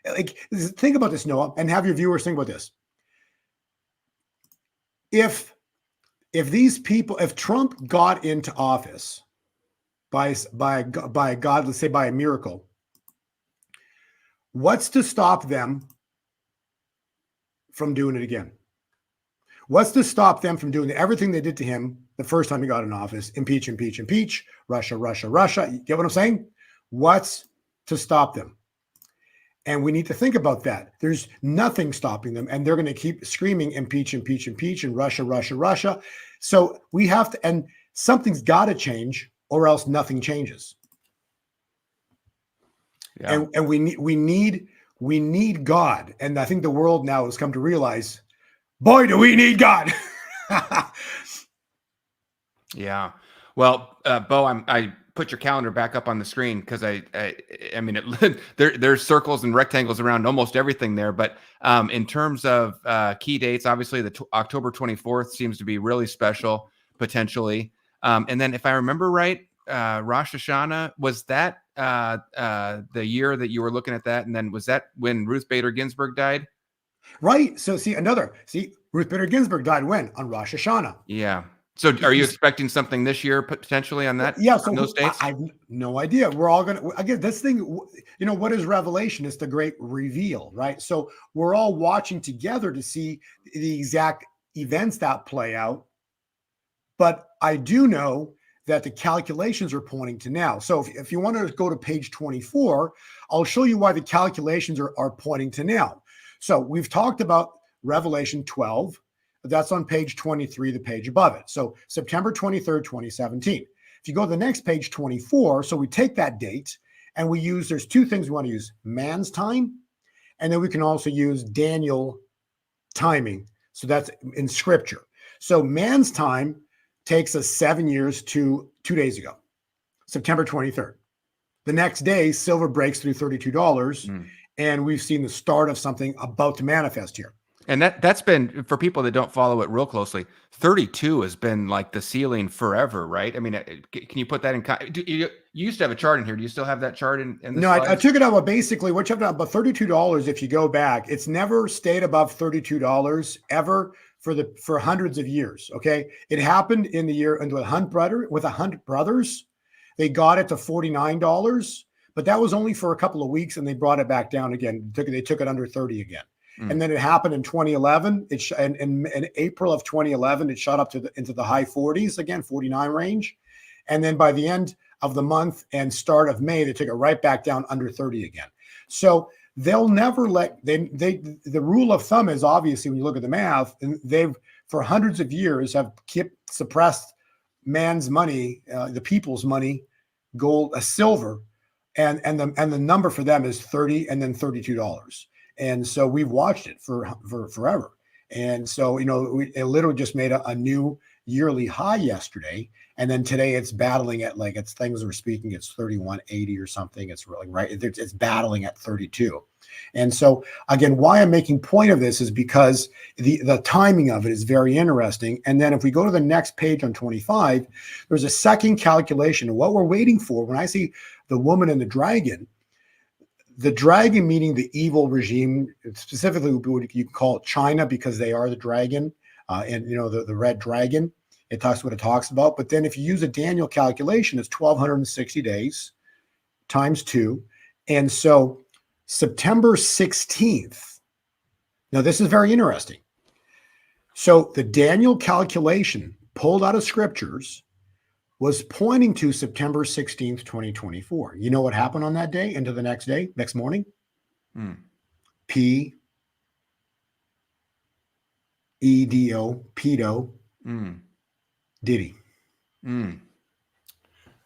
[SPEAKER 3] Like, think about this, Noah, and have your viewers think about this. If these people, if Trump got into office by God, let's say by a miracle, what's to stop them from doing it again? What's to stop them from doing everything they did to him the first time he got in office? Impeach, impeach, impeach, Russia, Russia, Russia. You get what I'm saying? What's to stop them? And we need to think about that. There's nothing stopping them, and they're going to keep screaming, impeach, impeach, impeach, and Russia, Russia, Russia. So we have to, and something's got to change, or else nothing changes. Yeah. And we need God. And I think the world now has come to realize, boy, do we need God.
[SPEAKER 2] Yeah. Well, Bo, I put your calendar back up on the screen because I mean, there's circles and rectangles around almost everything there. But in terms of key dates, obviously the October 24th seems to be really special potentially. And then if I remember right, Rosh Hashanah, was that the year that you were looking at that? And then was that when Ruth Bader Ginsburg died?
[SPEAKER 3] Right. So Ruth Bader Ginsburg died when? On Rosh Hashanah.
[SPEAKER 2] Yeah. So are you expecting something this year potentially on that?
[SPEAKER 3] Yeah. So
[SPEAKER 2] on those dates?
[SPEAKER 3] I have no idea. We're all going to, again, this thing, you know, what is Revelation? It's the great reveal, right? So we're all watching together to see the exact events that play out. But I do know that the calculations are pointing to now. So if you want to go to page 24, I'll show you why the calculations are pointing to now. So we've talked about Revelation 12. That's on page 23, the page above it. So September 23rd, 2017. If you go to the next page 24, so we take that date and we use, there's two things we want to use: man's time, and then we can also use Daniel timing. So that's in scripture. So man's time takes us 7 years to 2 days ago, September 23rd. The next day, silver breaks through $32, and we've seen the start of something about to manifest here.
[SPEAKER 2] And that's been, for people that don't follow it real closely, 32 has been like the ceiling forever, right? I mean, can you put that in? You used to have a chart in here. Do you still have that chart in the
[SPEAKER 3] No, I took it out. But basically, what you have to have about $32. If you go back, it's never stayed above $32 ever for hundreds of years. Okay, it happened in the year with the Hunt brothers. They got it to $49, but that was only for a couple of weeks, and they brought it back down again. They took it under 30 again. And then it happened in 2011. In April of 2011, it shot up into the high 40s again, 49 range. And then by the end of the month and start of May, they took it right back down under 30 again. So they'll never let the rule of thumb is, obviously, when you look at the math, and they've for hundreds of years have suppressed man's money, the people's money, gold, silver, and the number for them is 30 and then $32. And so we've watched it for forever. And so, you know, it literally just made a new yearly high yesterday. And then today it's battling at, like, it's things we're speaking, it's 31.80 or something. It's really right. It's battling at 32. And so again, why I'm making point of this is because the timing of it is very interesting. And then if we go to the next page on 25, there's a second calculation of what we're waiting for. When I see the woman and the dragon meaning the evil regime, specifically you can call it China, because they are the dragon, and you know the red dragon. It talks what it talks about. But then if you use a Daniel calculation, it's 1,260 days times 2, and so September 16th. Now, this is very interesting. So the Daniel calculation pulled out of scriptures was pointing to September 16th, 2024. You know what happened on that day into the next day, next morning? P E D O, pedo, Diddy.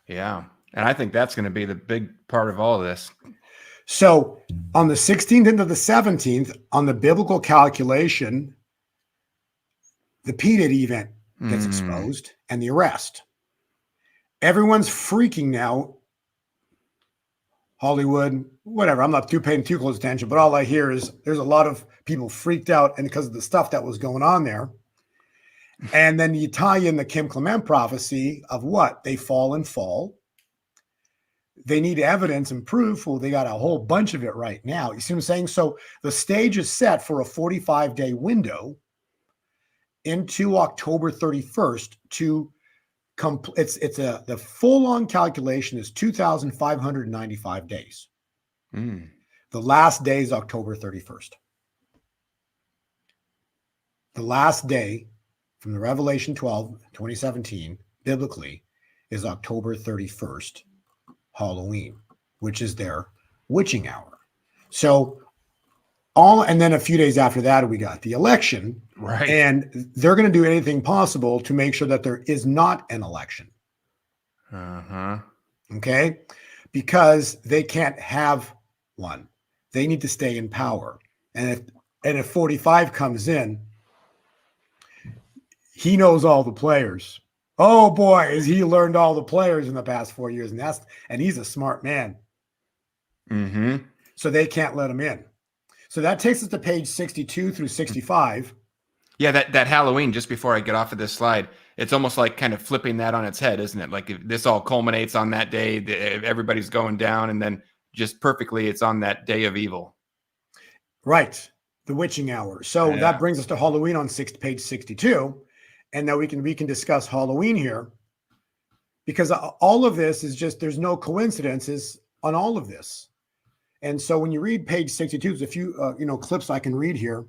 [SPEAKER 2] Yeah. And I think that's going to be the big part of all of this.
[SPEAKER 3] So on the 16th into the 17th, on the biblical calculation, the P. Diddy event gets exposed and the arrest. Everyone's freaking now. Hollywood, whatever. I'm not paying too close attention, but all I hear is there's a lot of people freaked out and because of the stuff that was going on there. And then you tie in the Kim Clement prophecy of what? They fall and fall. They need evidence and proof. Well, they got a whole bunch of it right now. You see what I'm saying? So the stage is set for a 45-day window into October 31st to the full-on calculation is 2,595 days. The last day is October 31st. The last day from the Revelation 12, 2017, biblically, is October 31st, Halloween, which is their witching hour. So and then a few days after that, we got the election.
[SPEAKER 2] Right.
[SPEAKER 3] And they're going to do anything possible to make sure that there is not an election. Okay? Because they can't have one. They need to stay in power. And if 45 comes in, he knows all the players. Oh boy, has he learned all the players in the past 4 years. And he's a smart man. So they can't let him in. So that takes us to page 62 through 65.
[SPEAKER 2] Yeah, that Halloween, just before I get off of this slide, it's almost like kind of flipping that on its head, isn't it? Like if this all culminates on that day, everybody's going down, and then just perfectly, it's on that day of evil.
[SPEAKER 3] Right, the witching hour. So that brings us to Halloween on page 62, and now we can discuss Halloween here, because all of this is just, there's no coincidences on all of this. And so when you read page 62, there's a few clips I can read here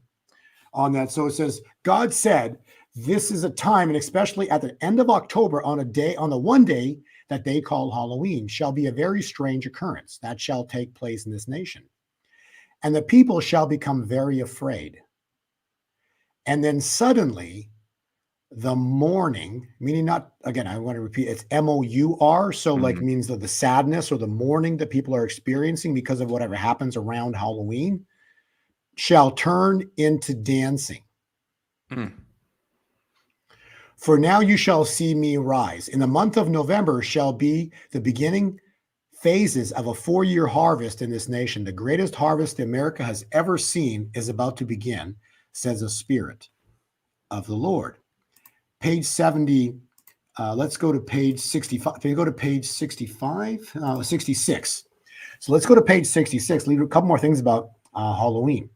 [SPEAKER 3] on that. So it says, God said, this is a time, and especially at the end of October, on the one day that they call Halloween, shall be a very strange occurrence that shall take place in this nation. And the people shall become very afraid. And then suddenly the mourning, meaning not, again, I want to repeat, it's M-O-U-R. So like means the sadness or the mourning that people are experiencing because of whatever happens around Halloween shall turn into dancing. For now you shall see me rise. In the month of November shall be the beginning phases of a 4-year harvest in this nation. The greatest harvest America has ever seen is about to begin, says the Spirit of the Lord. Page 70, let's go to page 65. Can you go to page 65? 66. So let's go to page 66. Leave a couple more things about Halloween.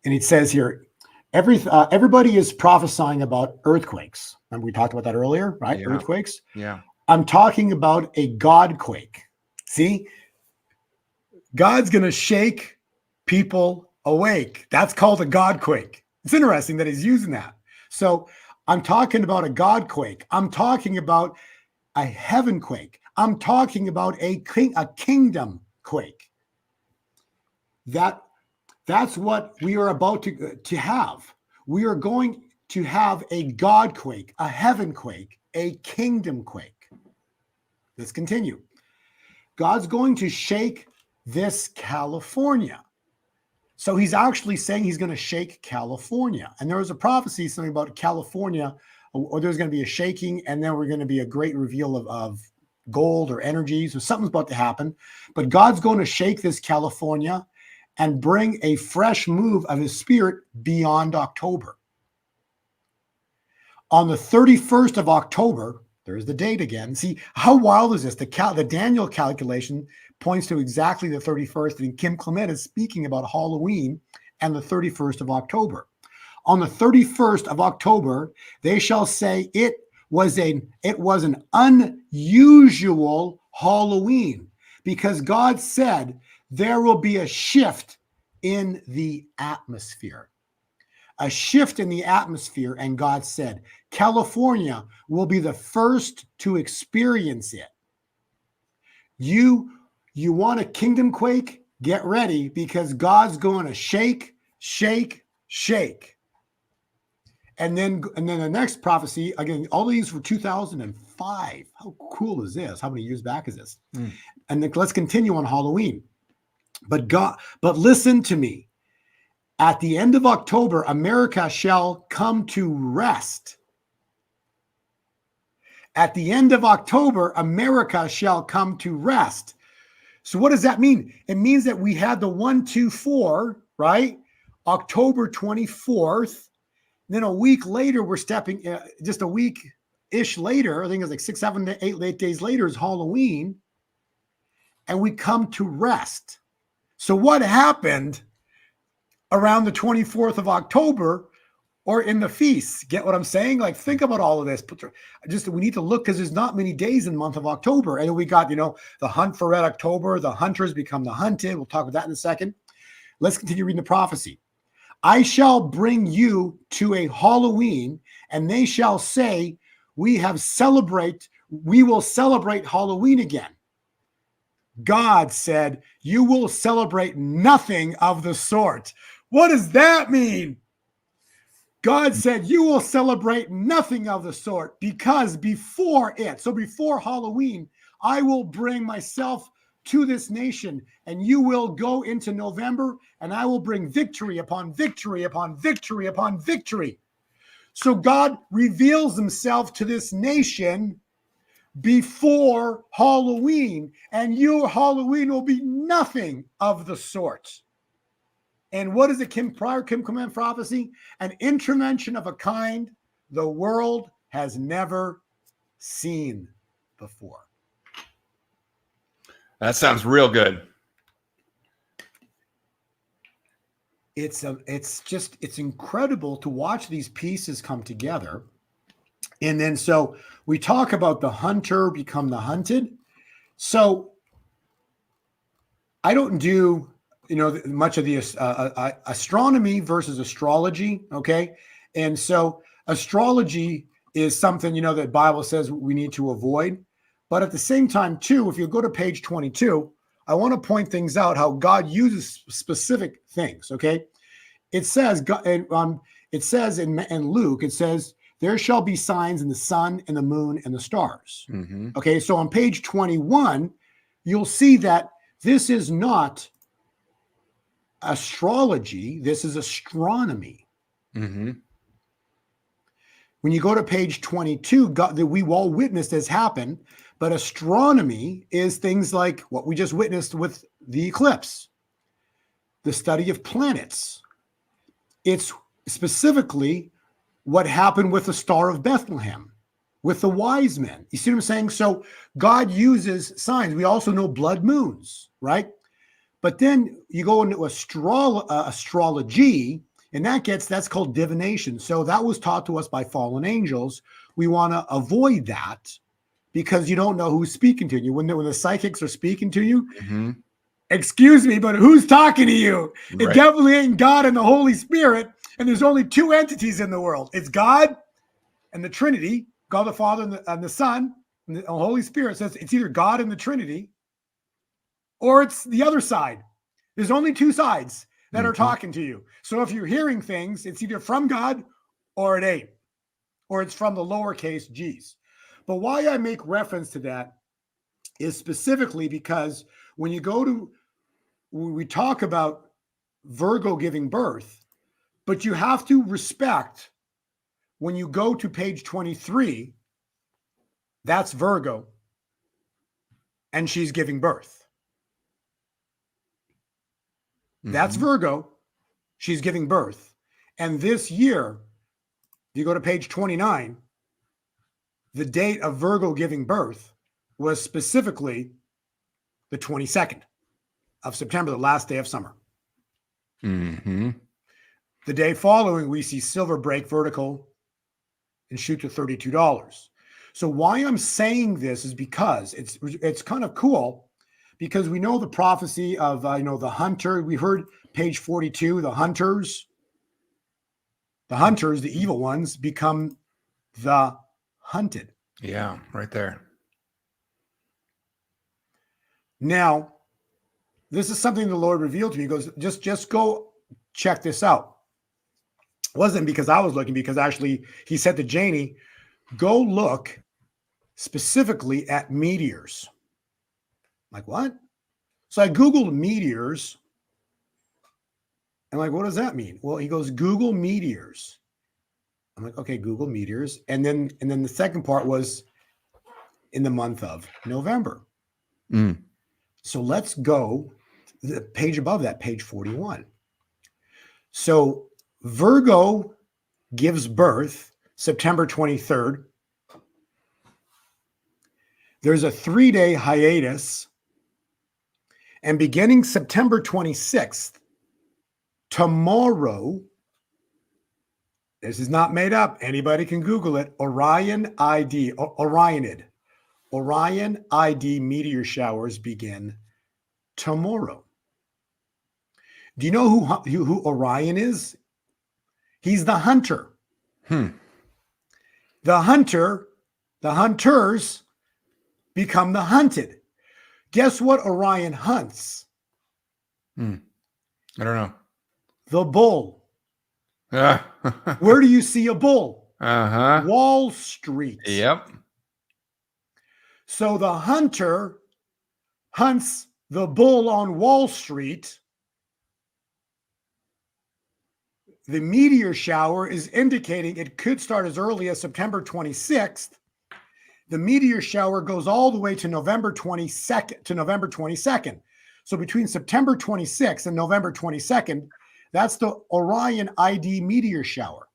[SPEAKER 3] And it says here, everybody is prophesying about earthquakes. Remember we talked about that earlier, right?
[SPEAKER 2] Yeah.
[SPEAKER 3] Earthquakes.
[SPEAKER 2] Yeah.
[SPEAKER 3] I'm talking about a Godquake. See? God's going to shake people awake. That's called a Godquake. It's interesting that he's using that. So I'm talking about a Godquake. I'm talking about a heaven quake. I'm talking about a kingdom quake. That's what we are about to have. We are going to have a Godquake, a heaven quake, a kingdom quake. Let's continue. God's going to shake this California. So he's actually saying he's going to shake California. And there was a prophecy, something about California, or there's going to be a shaking, and then we're going to be a great reveal of gold or energy. So something's about to happen. But God's going to shake this California and bring a fresh move of his Spirit beyond October. On the 31st of October, there's the date again. See, how wild is this? The Daniel calculation points to exactly the 31st, and Kim Clement is speaking about Halloween and the 31st of October. On the 31st of October, they shall say it was an unusual Halloween, because God said there will be a shift in the atmosphere. A shift in the atmosphere, and God said, California will be the first to experience it. You want a kingdom quake? Get ready, because God's going to shake, shake, shake. And then the next prophecy, again, all these were 2005. How cool is this? How many years back is this? And then let's continue on Halloween. But listen to me. At the end of October, America shall come to rest. At the end of October, America shall come to rest. So what does that mean? It means that we had the 1, 2, 4, right? October 24th. Then a week later, we're stepping, just a week-ish later, I think it's like 6, 7, 8 days later is Halloween. And we come to rest. So what happened around the 24th of October or in the feasts? Get what I'm saying? Like, think about all of this. We need to look, because there's not many days in the month of October. And then we got, the hunt for Red October. The hunters become the hunted. We'll talk about that in a second. Let's continue reading the prophecy. I shall bring you to a Halloween, and they shall say, we will celebrate Halloween again. God said, you will celebrate nothing of the sort. What does that mean? God said, you will celebrate nothing of the sort, because before Halloween, I will bring myself to this nation, and you will go into November, and I will bring victory upon victory upon victory upon victory. So God reveals himself to this nation before Halloween, and your Halloween will be nothing of the sort. And what is the prior Kim Command prophecy? An intervention of a kind the world has never seen before.
[SPEAKER 2] That sounds real good.
[SPEAKER 3] It's incredible to watch these pieces come together. And then, so we talk about the hunter become the hunted. So I don't do, much of the astronomy versus astrology. Okay. And so astrology is something, that Bible says we need to avoid. But at the same time too, if you go to page 22, I want to point things out how God uses specific things. Okay. It says, it says in Luke, it says, there shall be signs in the sun and the moon and the stars. Mm-hmm. Okay, so on page 21, you'll see that this is not astrology. This is astronomy. Mm-hmm. When you go to page 22, that we all witnessed has happened, but astronomy is things like what we just witnessed with the eclipse, the study of planets. It's specifically what happened with the Star of Bethlehem, with the wise men. You see what I'm saying? So God uses signs. We also know blood moons, right? But then you go into astrology, and that's called divination. So that was taught to us by fallen angels. We want to avoid that because you don't know who's speaking to you. When the psychics are speaking to you, mm-hmm. Excuse me, but who's talking to you? Right. It definitely ain't God and the Holy Spirit. And there's only two entities in the world. It's God and the Trinity, God the Father and the Son, and the Holy Spirit. Says it's either God and the Trinity, or it's the other side. There's only two sides that are talking to you. So if you're hearing things, it's either from God or it ain't, or it's from the lowercase g's. But why I make reference to that is specifically because when we talk about Virgo giving birth, but you have to respect when you go to page 23, that's Virgo, and she's giving birth. Mm-hmm. That's Virgo, she's giving birth. And this year, if you go to page 29, the date of Virgo giving birth was specifically the 22nd of September, the last day of summer. Mm-hmm. The day following, we see silver break vertical and shoot to $32. So why I'm saying this is because it's kind of cool, because we know the prophecy of, the hunter. We heard page 42, the hunters, the evil ones become the hunted.
[SPEAKER 2] Yeah, right there.
[SPEAKER 3] Now, this is something the Lord revealed to me. He goes, just go check this out. It wasn't because I was looking, because actually he said to Janie, go look specifically at meteors. I'm like, what? So I Googled meteors. I'm like, what does that mean? Well, he goes, Google meteors. I'm like, okay, Google meteors. And then the second part was in the month of November.
[SPEAKER 2] Mm.
[SPEAKER 3] So let's go the page above that, page 41. So Virgo gives birth September 23rd. There's a 3-day hiatus. And beginning September 26th, tomorrow, this is not made up. Anybody can Google it. Orionid. Orion ID meteor showers begin tomorrow. Do you know who Orion is? He's the hunter. The hunters become the hunted. Guess what Orion hunts?
[SPEAKER 2] I don't know.
[SPEAKER 3] The bull.
[SPEAKER 2] Where
[SPEAKER 3] do you see a bull?
[SPEAKER 2] Uh-huh.
[SPEAKER 3] Wall Street.
[SPEAKER 2] Yep.
[SPEAKER 3] So the hunter hunts the bull on Wall Street. The meteor shower is indicating it could start as early as September 26th. The meteor shower goes all the way to November 22nd. So between September 26th and November 22nd, that's the Orion ID meteor shower.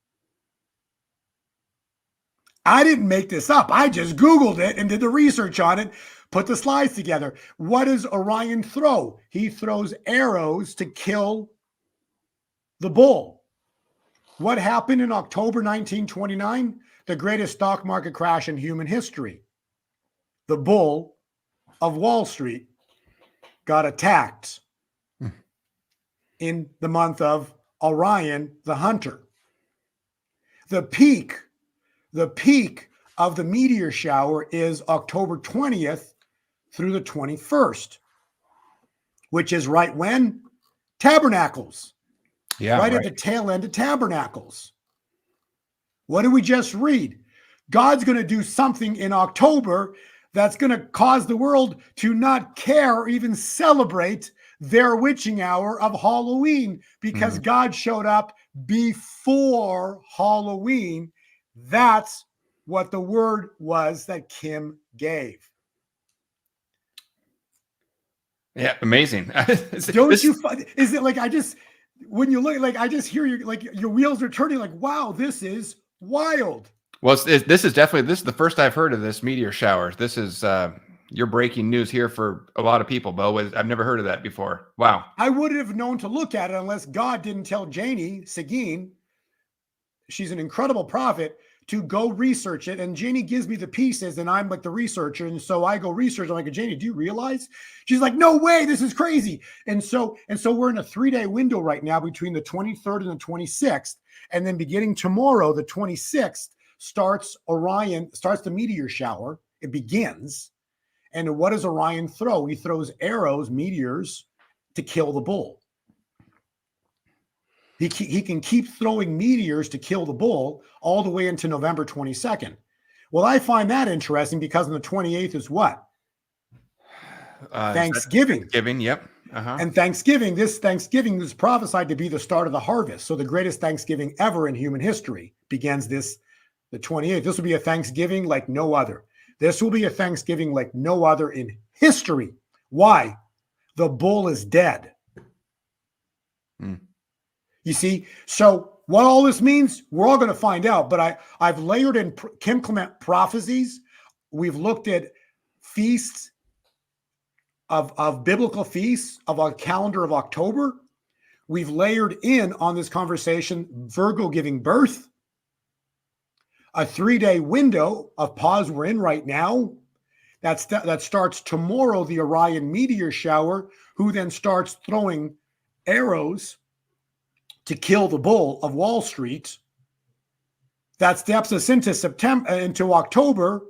[SPEAKER 3] I didn't make this up. I just Googled it and did the research on it, put the slides together. What does Orion throw? He throws arrows to kill the bull. What happened in October 1929? The greatest stock market crash in human history. The bull of Wall Street got attacked in the month of Orion, the hunter. The peak of the meteor shower is October 20th through the 21st, which is right when? Tabernacles.
[SPEAKER 2] Yeah,
[SPEAKER 3] right at the tail end of Tabernacles. What did we just read? God's going to do something in October that's going to cause the world to not care or even celebrate their witching hour of Halloween, because God showed up before Halloween. That's what the word was that Kim gave.
[SPEAKER 2] Yeah, amazing.
[SPEAKER 3] Don't you find, is it like, when you look, like, I just hear you, like, your wheels are turning, like, wow, this is wild.
[SPEAKER 2] Well, this is the first I've heard of this meteor showers. This is you're breaking news here for a lot of people, Bo. I've never heard of that before. Wow.
[SPEAKER 3] I wouldn't have known to look at it unless God didn't tell Janie Seguin, she's an incredible prophet, to go research it. And Janie gives me the pieces and I'm like the researcher. And so I go research. I'm like, Janie, do you realize? She's like, no way, this is crazy. And so we're in a 3-day window right now between the 23rd and the 26th. And then beginning tomorrow, the 26th, starts the meteor shower. It begins. And what does Orion throw? He throws arrows, meteors, to kill the bull. He can keep throwing meteors to kill the bull all the way into November 22nd. Well, I find that interesting because on the 28th is what? Thanksgiving.
[SPEAKER 2] Thanksgiving, yep. Uh-huh.
[SPEAKER 3] And Thanksgiving is prophesied to be the start of the harvest. So the greatest Thanksgiving ever in human history begins the 28th. This will be a Thanksgiving like no other. This will be a Thanksgiving like no other in history. Why? The bull is dead. You see? So what all this means, we're all going to find out. But I've layered in Kim Clement prophecies. We've looked at feasts of biblical feasts of a calendar of October. We've layered in on this conversation Virgo giving birth, a 3-day window of pause we're in right now. that starts tomorrow, the Orion meteor shower, who then starts throwing arrows to kill the bull of Wall Street. That steps us into into October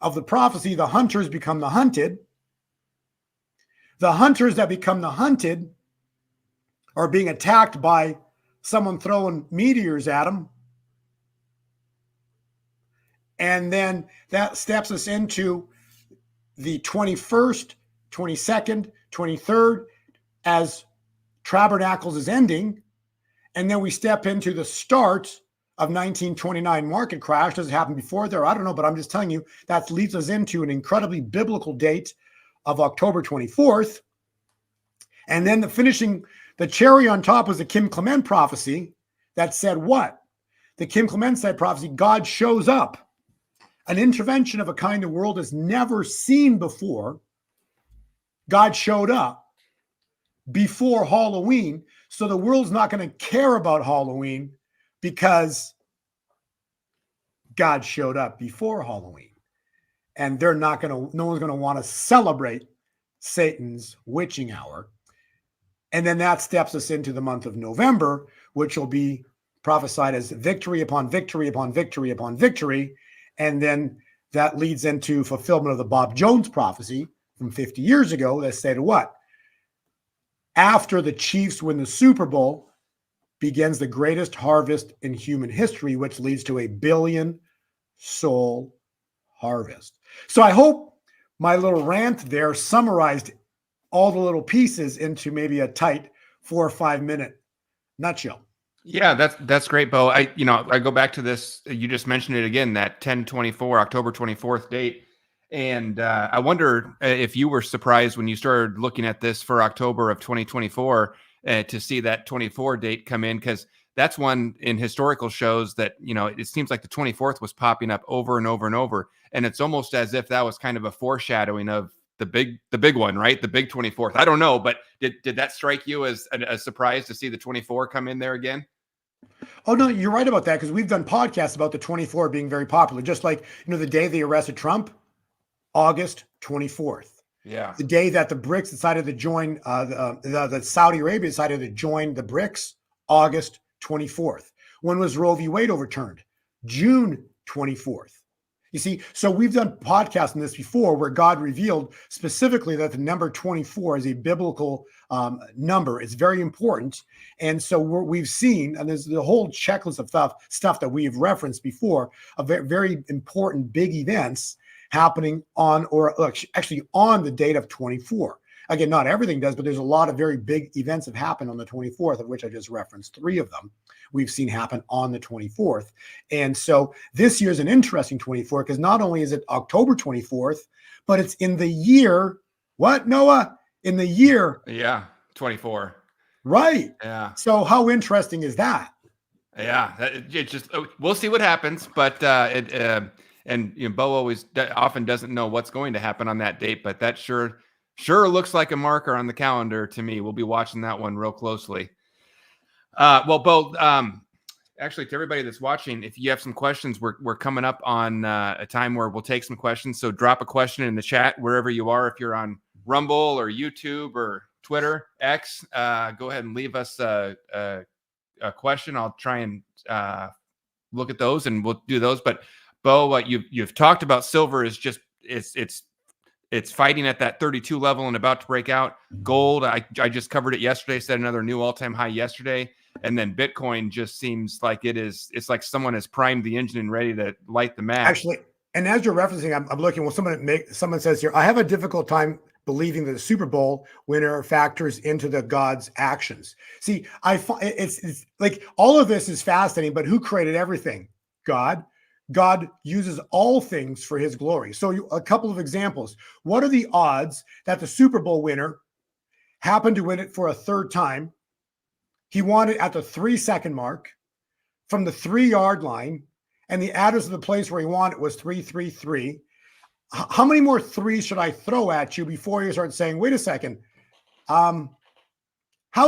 [SPEAKER 3] of the prophecy. The hunters become the hunted. The hunters that become the hunted are being attacked by someone throwing meteors at them. And then that steps us into the 21st, 22nd, 23rd, as Tabernacles is ending. And then we step into the start of 1929 market crash. Does it happen before there? I don't know, but I'm just telling you that leads us into an incredibly biblical date of October 24th. And then the cherry on top was the Kim Clement prophecy that said what? The Kim Clement said prophecy, God shows up. An intervention of a kind the world has never seen before. God showed up before Halloween. So the world's not going to care about Halloween because God showed up before Halloween. And no one's going to want to celebrate Satan's witching hour. And then that steps us into the month of November, which will be prophesied as victory upon victory upon victory upon victory. And then that leads into fulfillment of the Bob Jones prophecy from 50 years ago that said what? After the Chiefs win the Super Bowl, begins the greatest harvest in human history, which leads to a 1 billion soul harvest. So I hope my little rant there summarized all the little pieces into maybe a tight 4 or 5 minute nutshell.
[SPEAKER 2] Yeah, that's great, Bo. I go back to this. You just mentioned it again, that 10/24, October 24th date. And I wonder if you were surprised when you started looking at this for October of 2024 to see that 24 date come in, because that's one in historical shows that, it seems like the 24th was popping up over and over and over. And it's almost as if that was kind of a foreshadowing of the big one, right? The big 24th. I don't know, but did that strike you as a surprise to see the 24 come in there again?
[SPEAKER 3] Oh, no, you're right about that, because we've done podcasts about the 24 being very popular. Just like, the day they arrested Trump, August 24th.
[SPEAKER 2] Yeah.
[SPEAKER 3] The day that the BRICS decided to join, the Saudi Arabia decided to join the BRICS, August 24th. When was Roe v. Wade overturned? June 24th. You see, so we've done podcasts on this before where God revealed specifically that the number 24 is a biblical number. It's very important. And so we've seen, and there's the whole checklist of stuff that we've referenced before, of very important big events happening on the date of 24. Again, not everything does, but there's a lot of very big events that happen on the 24th, of which I just referenced 3 of them we've seen happen on the 24th. And so this year's an interesting 24, because not only is it October 24th, but it's in the year, what, Noah? In the year.
[SPEAKER 2] Yeah, 24.
[SPEAKER 3] Right.
[SPEAKER 2] Yeah.
[SPEAKER 3] So how interesting is that?
[SPEAKER 2] Yeah, it just, we'll see what happens, but Bo always often doesn't know what's going to happen on that date, but that sure looks like a marker on the calendar to me. We'll be watching that one real closely. Well, Bo, actually, to everybody that's watching, if you have some questions, we're coming up on a time where we'll take some questions. So drop a question in the chat wherever you are. If you're on Rumble or YouTube or Twitter, X, go ahead and leave us a question. I'll try and look at those, and we'll do those. But Bo, you've talked about silver is just it's fighting at that 32 level and about to break out. Gold, I just covered it yesterday, set another new all-time high yesterday. And then Bitcoin just seems like it's like someone has primed the engine and ready to light the match.
[SPEAKER 3] Actually, and as you're referencing, I'm looking, well, someone says here, I have a difficult time believing that the Super Bowl winner factors into the God's actions. See, it's like all of this is fascinating, but who created everything? God. God uses all things for his glory. So a couple of examples. What are the odds that the Super Bowl winner happened to win it for a third time? He won it at the 3-second mark from the 3-yard line, and the address of the place where he won it was 333. How many more threes should I throw at you before you start saying, wait a second, how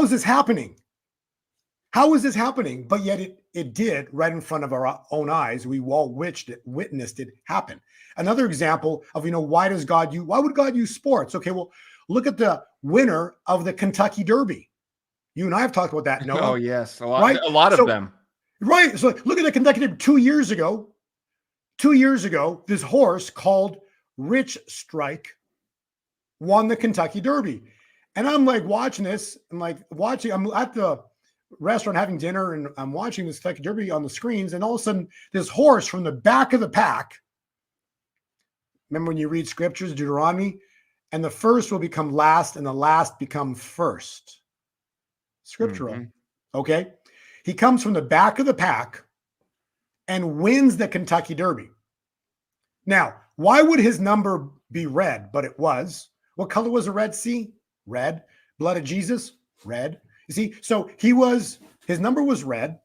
[SPEAKER 3] is this happening? How is this happening? But yet it did right in front of our own eyes. We all witnessed it happen. Another example of, why would God use sports? Okay, well, look at the winner of the Kentucky Derby. You and I have talked about that, Noah.
[SPEAKER 2] Oh, yes.
[SPEAKER 3] Right?
[SPEAKER 2] A lot of them.
[SPEAKER 3] Right. So look at the Kentucky Derby 2 years ago. 2 years ago, this horse called Rich Strike won the Kentucky Derby. And I'm like watching this. I'm at the restaurant having dinner and I'm watching this Kentucky Derby on the screens. And all of a sudden, this horse from the back of the pack. Remember when you read scriptures, Deuteronomy, and the first will become last and the last become first. Scriptural. Mm-hmm. Okay. He comes from the back of the pack and wins the Kentucky Derby. Now, why would his number be red? But it was. What color was the Red Sea? Red. Blood of Jesus? Red. You see, so his number was red.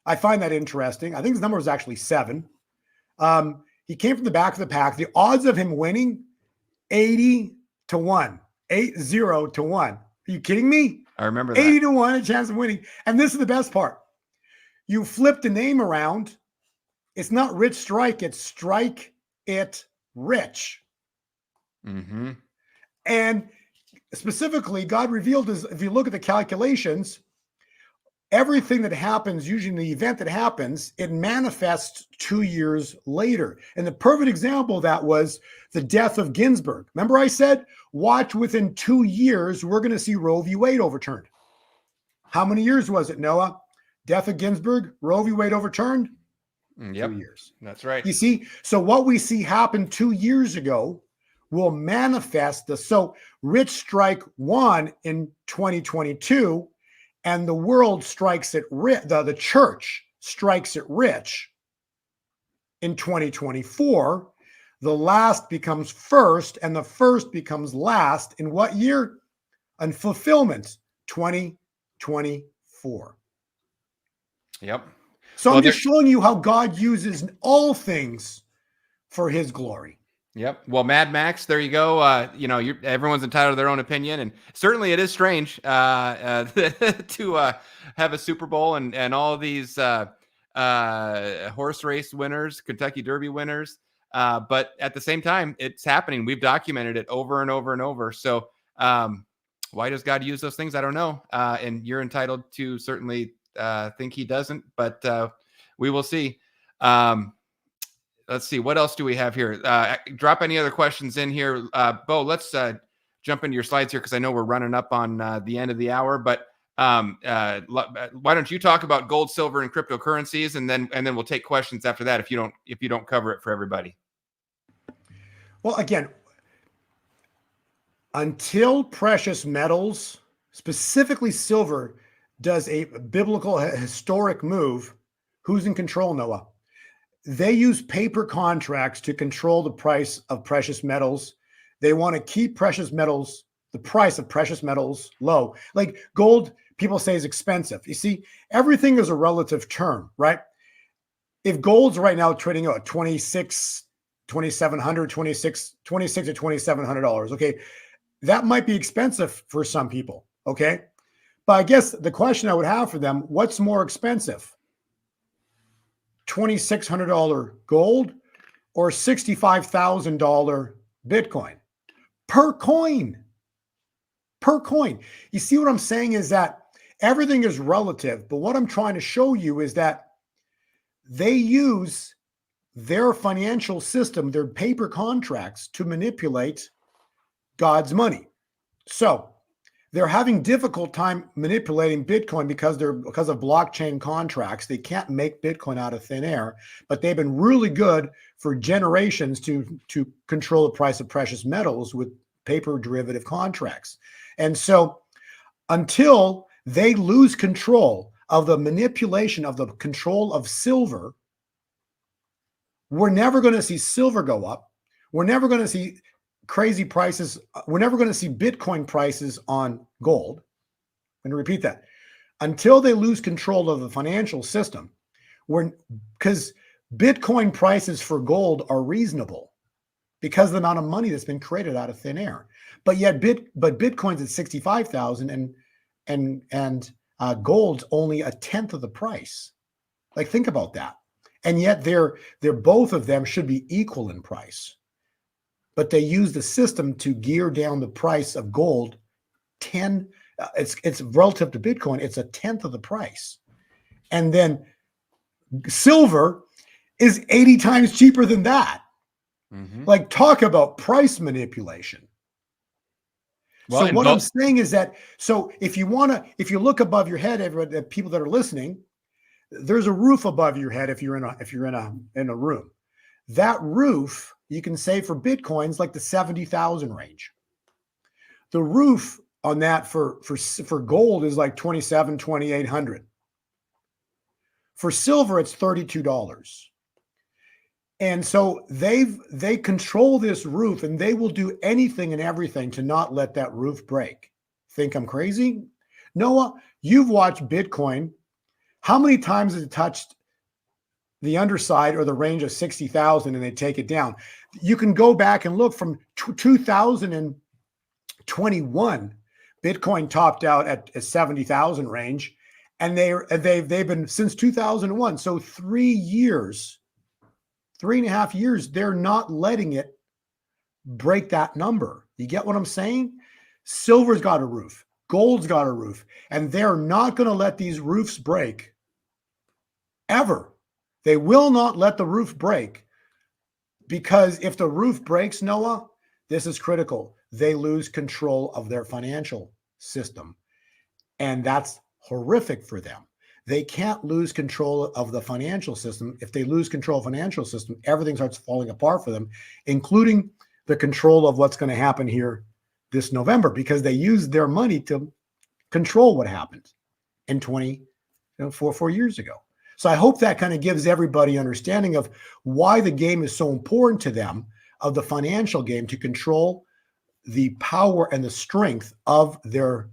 [SPEAKER 3] I find that interesting. I think his number was actually 7. He came from the back of the pack. The odds of him winning, 80 to 1. 80 to 1. Are you kidding me?
[SPEAKER 2] I remember that.
[SPEAKER 3] 80 to 1 a chance of winning. And this is the best part. You flip the name around. It's not Rich Strike. It's Strike It Rich.
[SPEAKER 2] Mm-hmm.
[SPEAKER 3] And specifically, God revealed, if you look at the calculations, everything that happens, usually the event that happens, it manifests 2 years later. And the perfect example of that was the death of Ginsburg. Remember I said, watch within 2 years, we're going to see Roe v. Wade overturned. How many years was it, Noah? Death of Ginsburg, Roe v. Wade overturned?
[SPEAKER 2] Yep.
[SPEAKER 3] 2 years.
[SPEAKER 2] That's right.
[SPEAKER 3] You see, so what we see happen 2 years ago will manifest so Rich Strike won in 2022, and the world strikes it rich, the church strikes it rich in 2024. The last becomes first, and the first becomes last in what year? And fulfillment, 2024.
[SPEAKER 2] Yep.
[SPEAKER 3] So I'm just showing you how God uses all things for his glory.
[SPEAKER 2] Yep. Well, Mad Max, there you go. Everyone's entitled to their own opinion, and certainly it is strange to have a Super Bowl and all these horse race winners, Kentucky Derby winners. But at the same time, it's happening. We've documented it over and over and over. So why does God use those things? I don't know. And you're entitled to certainly think he doesn't, but we will see. Let's see. What else do we have here? Drop any other questions in here. Bo, let's jump into your slides here because I know we're running up on the end of the hour. But why don't you talk about gold, silver, and cryptocurrencies, and then we'll take questions after that if you don't cover it for everybody.
[SPEAKER 3] Well, again, until precious metals, specifically silver, does a biblical historic move, who's in control, Noah? They use paper contracts to control the price of precious metals. They want to keep precious metals, the price of precious metals low. Like gold, people say is expensive. You see, everything is a relative term, right? If gold's right now trading at $2,700 to $2,700, okay, that might be expensive for some people, okay? But I guess the question I would have for them, what's more expensive? $2,600 gold or $65,000 Bitcoin per coin. You see what I'm saying is that everything is relative, but what I'm trying to show you is that they use their financial system, their paper contracts, to manipulate God's money. So they're having difficult time manipulating Bitcoin because of blockchain contracts. They can't make Bitcoin out of thin air, but they've been really good for generations to control the price of precious metals with paper derivative contracts. And so until they lose control of the manipulation of the control of silver, we're never going to see silver go up. We're never going to see crazy prices. We're never going to see Bitcoin prices on gold. I'm going to repeat that. Until they lose control of the financial system, because Bitcoin prices for gold are reasonable because of the amount of money that's been created out of thin air. But yet Bitcoin's at 65,000 and gold's only a tenth of the price. Like, think about that. And yet they're both of them should be equal in price. But they use the system to gear down the price of gold 10. It's relative to Bitcoin, it's a tenth of the price. And then silver is 80 times cheaper than that.
[SPEAKER 2] Mm-hmm.
[SPEAKER 3] Like, talk about price manipulation.
[SPEAKER 2] Well,
[SPEAKER 3] so what I'm saying is that, so if you look above your head, everybody, the people that are listening, there's a roof above your head if you're in a room. That roof you can say for Bitcoin's like the 70,000 range. The roof on that for gold is like 2,800. For silver, it's $32. And so they control this roof, and they will do anything and everything to not let that roof break. Think I'm crazy? Noah, you've watched Bitcoin. How many times has it touched the underside or the range of 60,000 and they take it down? You can go back and look from 2021, Bitcoin topped out at a 70,000 range, and they've been since 2001. So 3.5 years, they're not letting it break that number. You get what I'm saying? Silver's got a roof, gold's got a roof, and they're not going to let these roofs break ever. They will not let the roof break, because if the roof breaks, Noah, this is critical. They lose control of their financial system, and that's horrific for them. They can't lose control of the financial system. If they lose control of the financial system, everything starts falling apart for them, including the control of what's going to happen here this November, because they used their money to control what happened in 4 years ago. So I hope that kind of gives everybody understanding of why the game is so important to them, of the financial game, to control the power and the strength of their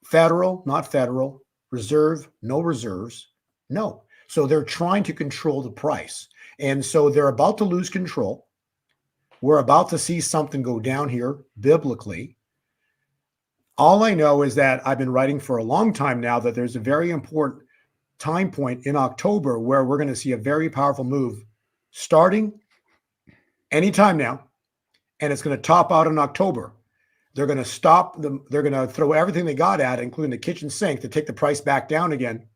[SPEAKER 3] federal, not federal, reserve, no reserves, no. So they're trying to control the price. And so they're about to lose control. We're about to see something go down here biblically. All I know is that I've been writing for a long time now that there's a very important time point in October where we're going to see a very powerful move starting anytime now, and it's going to top out in October. They're going to stop them. They're going to throw everything they got at, including the kitchen sink, to take the price back down again.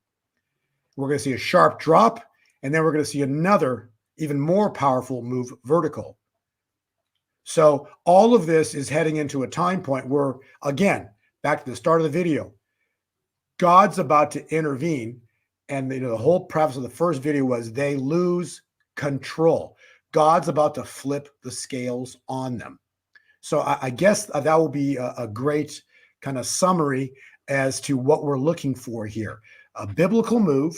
[SPEAKER 3] We're going to see a sharp drop, and then we're going to see another even more powerful move vertical. So all of this is heading into a time point where, again, back to the start of the video, God's about to intervene. And the whole preface of the first video was they lose control. God's about to flip the scales on them. So I guess that will be a great kind of summary as to what we're looking for here. A biblical move,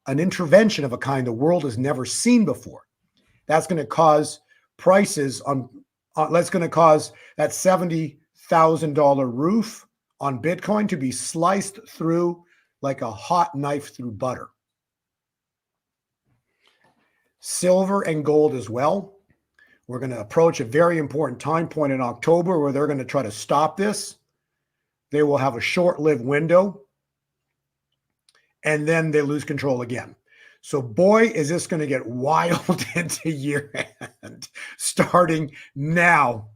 [SPEAKER 3] an intervention of a kind the world has never seen before. That's going to cause prices that's going to cause that $70,000 roof on Bitcoin to be sliced through like a hot knife through butter. Silver and gold as well. We're going to approach a very important time point in October where they're going to try to stop this. They will have a short-lived window, and then they lose control again. So boy, is this going to get wild into year-end, starting now.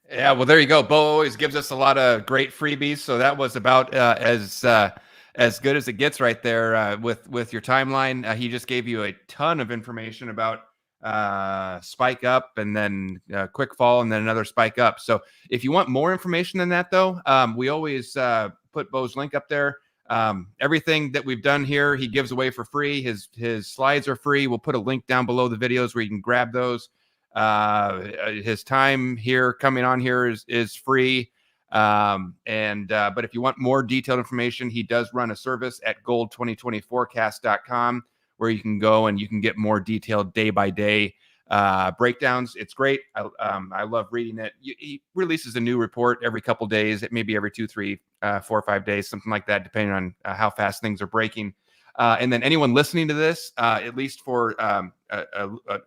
[SPEAKER 2] Yeah, well, there you go. Bo always gives us a lot of great freebies, so that was about as good as it gets right there with your timeline. He just gave you a ton of information about spike up and then quick fall and then another spike up. So if you want more information than that, though, we always put Bo's link up there. Everything that we've done here, he gives away for free. His slides are free. We'll put a link down below the videos where you can grab those. His time here coming on here is free. But if you want more detailed information, he does run a service at gold2020forecast.com where you can go and you can get more detailed day by day breakdowns. It's great. I love reading it. He releases a new report every couple days. It may be every 2, 3, 4 or 5 days, something like that, depending on how fast things are breaking. And then anyone listening to this, at least for a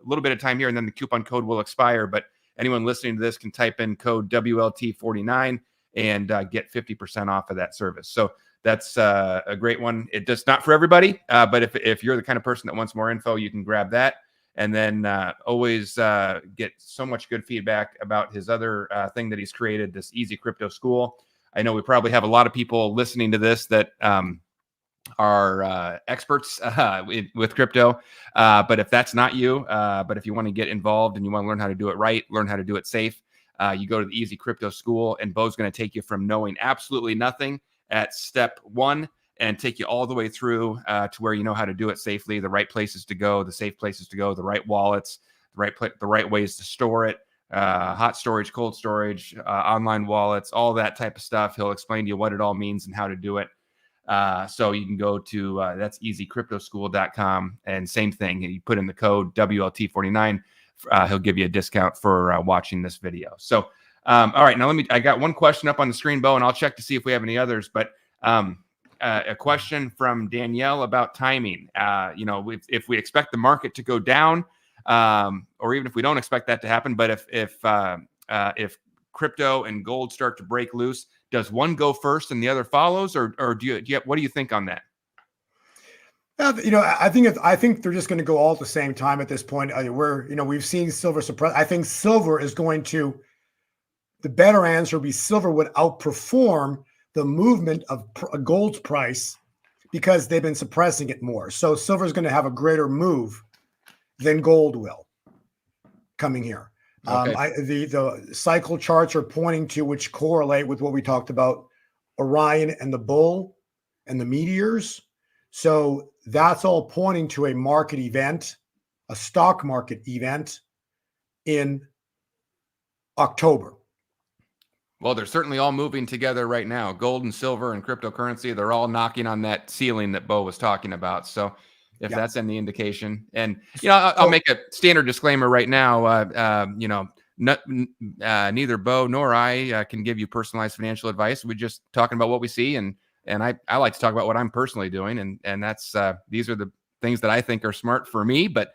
[SPEAKER 2] little bit of time here, and then the coupon code will expire. But anyone listening to this can type in code WLT49 and get 50% off of that service. So that's a great one. It does not for everybody, but if you're the kind of person that wants more info, you can grab that. And then always get so much good feedback about his other thing that he's created, this Easy Crypto School. I know we probably have a lot of people listening to this that are experts with crypto. But if that's not you, but if you want to get involved and you want to learn how to do it right, learn how to do it safe, you go to the Easy Crypto School, and Bo's going to take you from knowing absolutely nothing at step 1 and take you all the way through to where you know how to do it safely, the right places to go, the safe places to go, the right wallets, the right ways to store it, hot storage, cold storage, online wallets, all that type of stuff. He'll explain to you what it all means and how to do it. So you can go to that's easycryptoschool.com, and same thing. You put in the code WLT49. He'll give you a discount for watching this video. So, all right, now I got one question up on the screen, Bo, and I'll check to see if we have any others. But a question from Danielle about timing. If we expect the market to go down, or even if we don't expect that to happen, but if crypto and gold start to break loose, does one go first and the other follows, or what do you think on that?
[SPEAKER 3] I think they're just going to go all at the same time at this point. We've seen silver suppress. I think silver is going to. The better answer would be silver would outperform the movement of gold's price because they've been suppressing it more. So silver is going to have a greater move than gold will coming here.
[SPEAKER 2] Okay.
[SPEAKER 3] The cycle charts are pointing to, which correlate with what we talked about, Orion and the bull and the meteors. So that's all pointing to a market event, a stock market event in October.
[SPEAKER 2] Well, they're certainly all moving together right now. Gold and silver and cryptocurrency, they're all knocking on that ceiling that Bo was talking about. So if that's any indication, and I'll make a standard disclaimer right now. Neither Bo nor I can give you personalized financial advice. We're just talking about what we see, and I like to talk about what I'm personally doing, and that's these are the things that I think are smart for me, but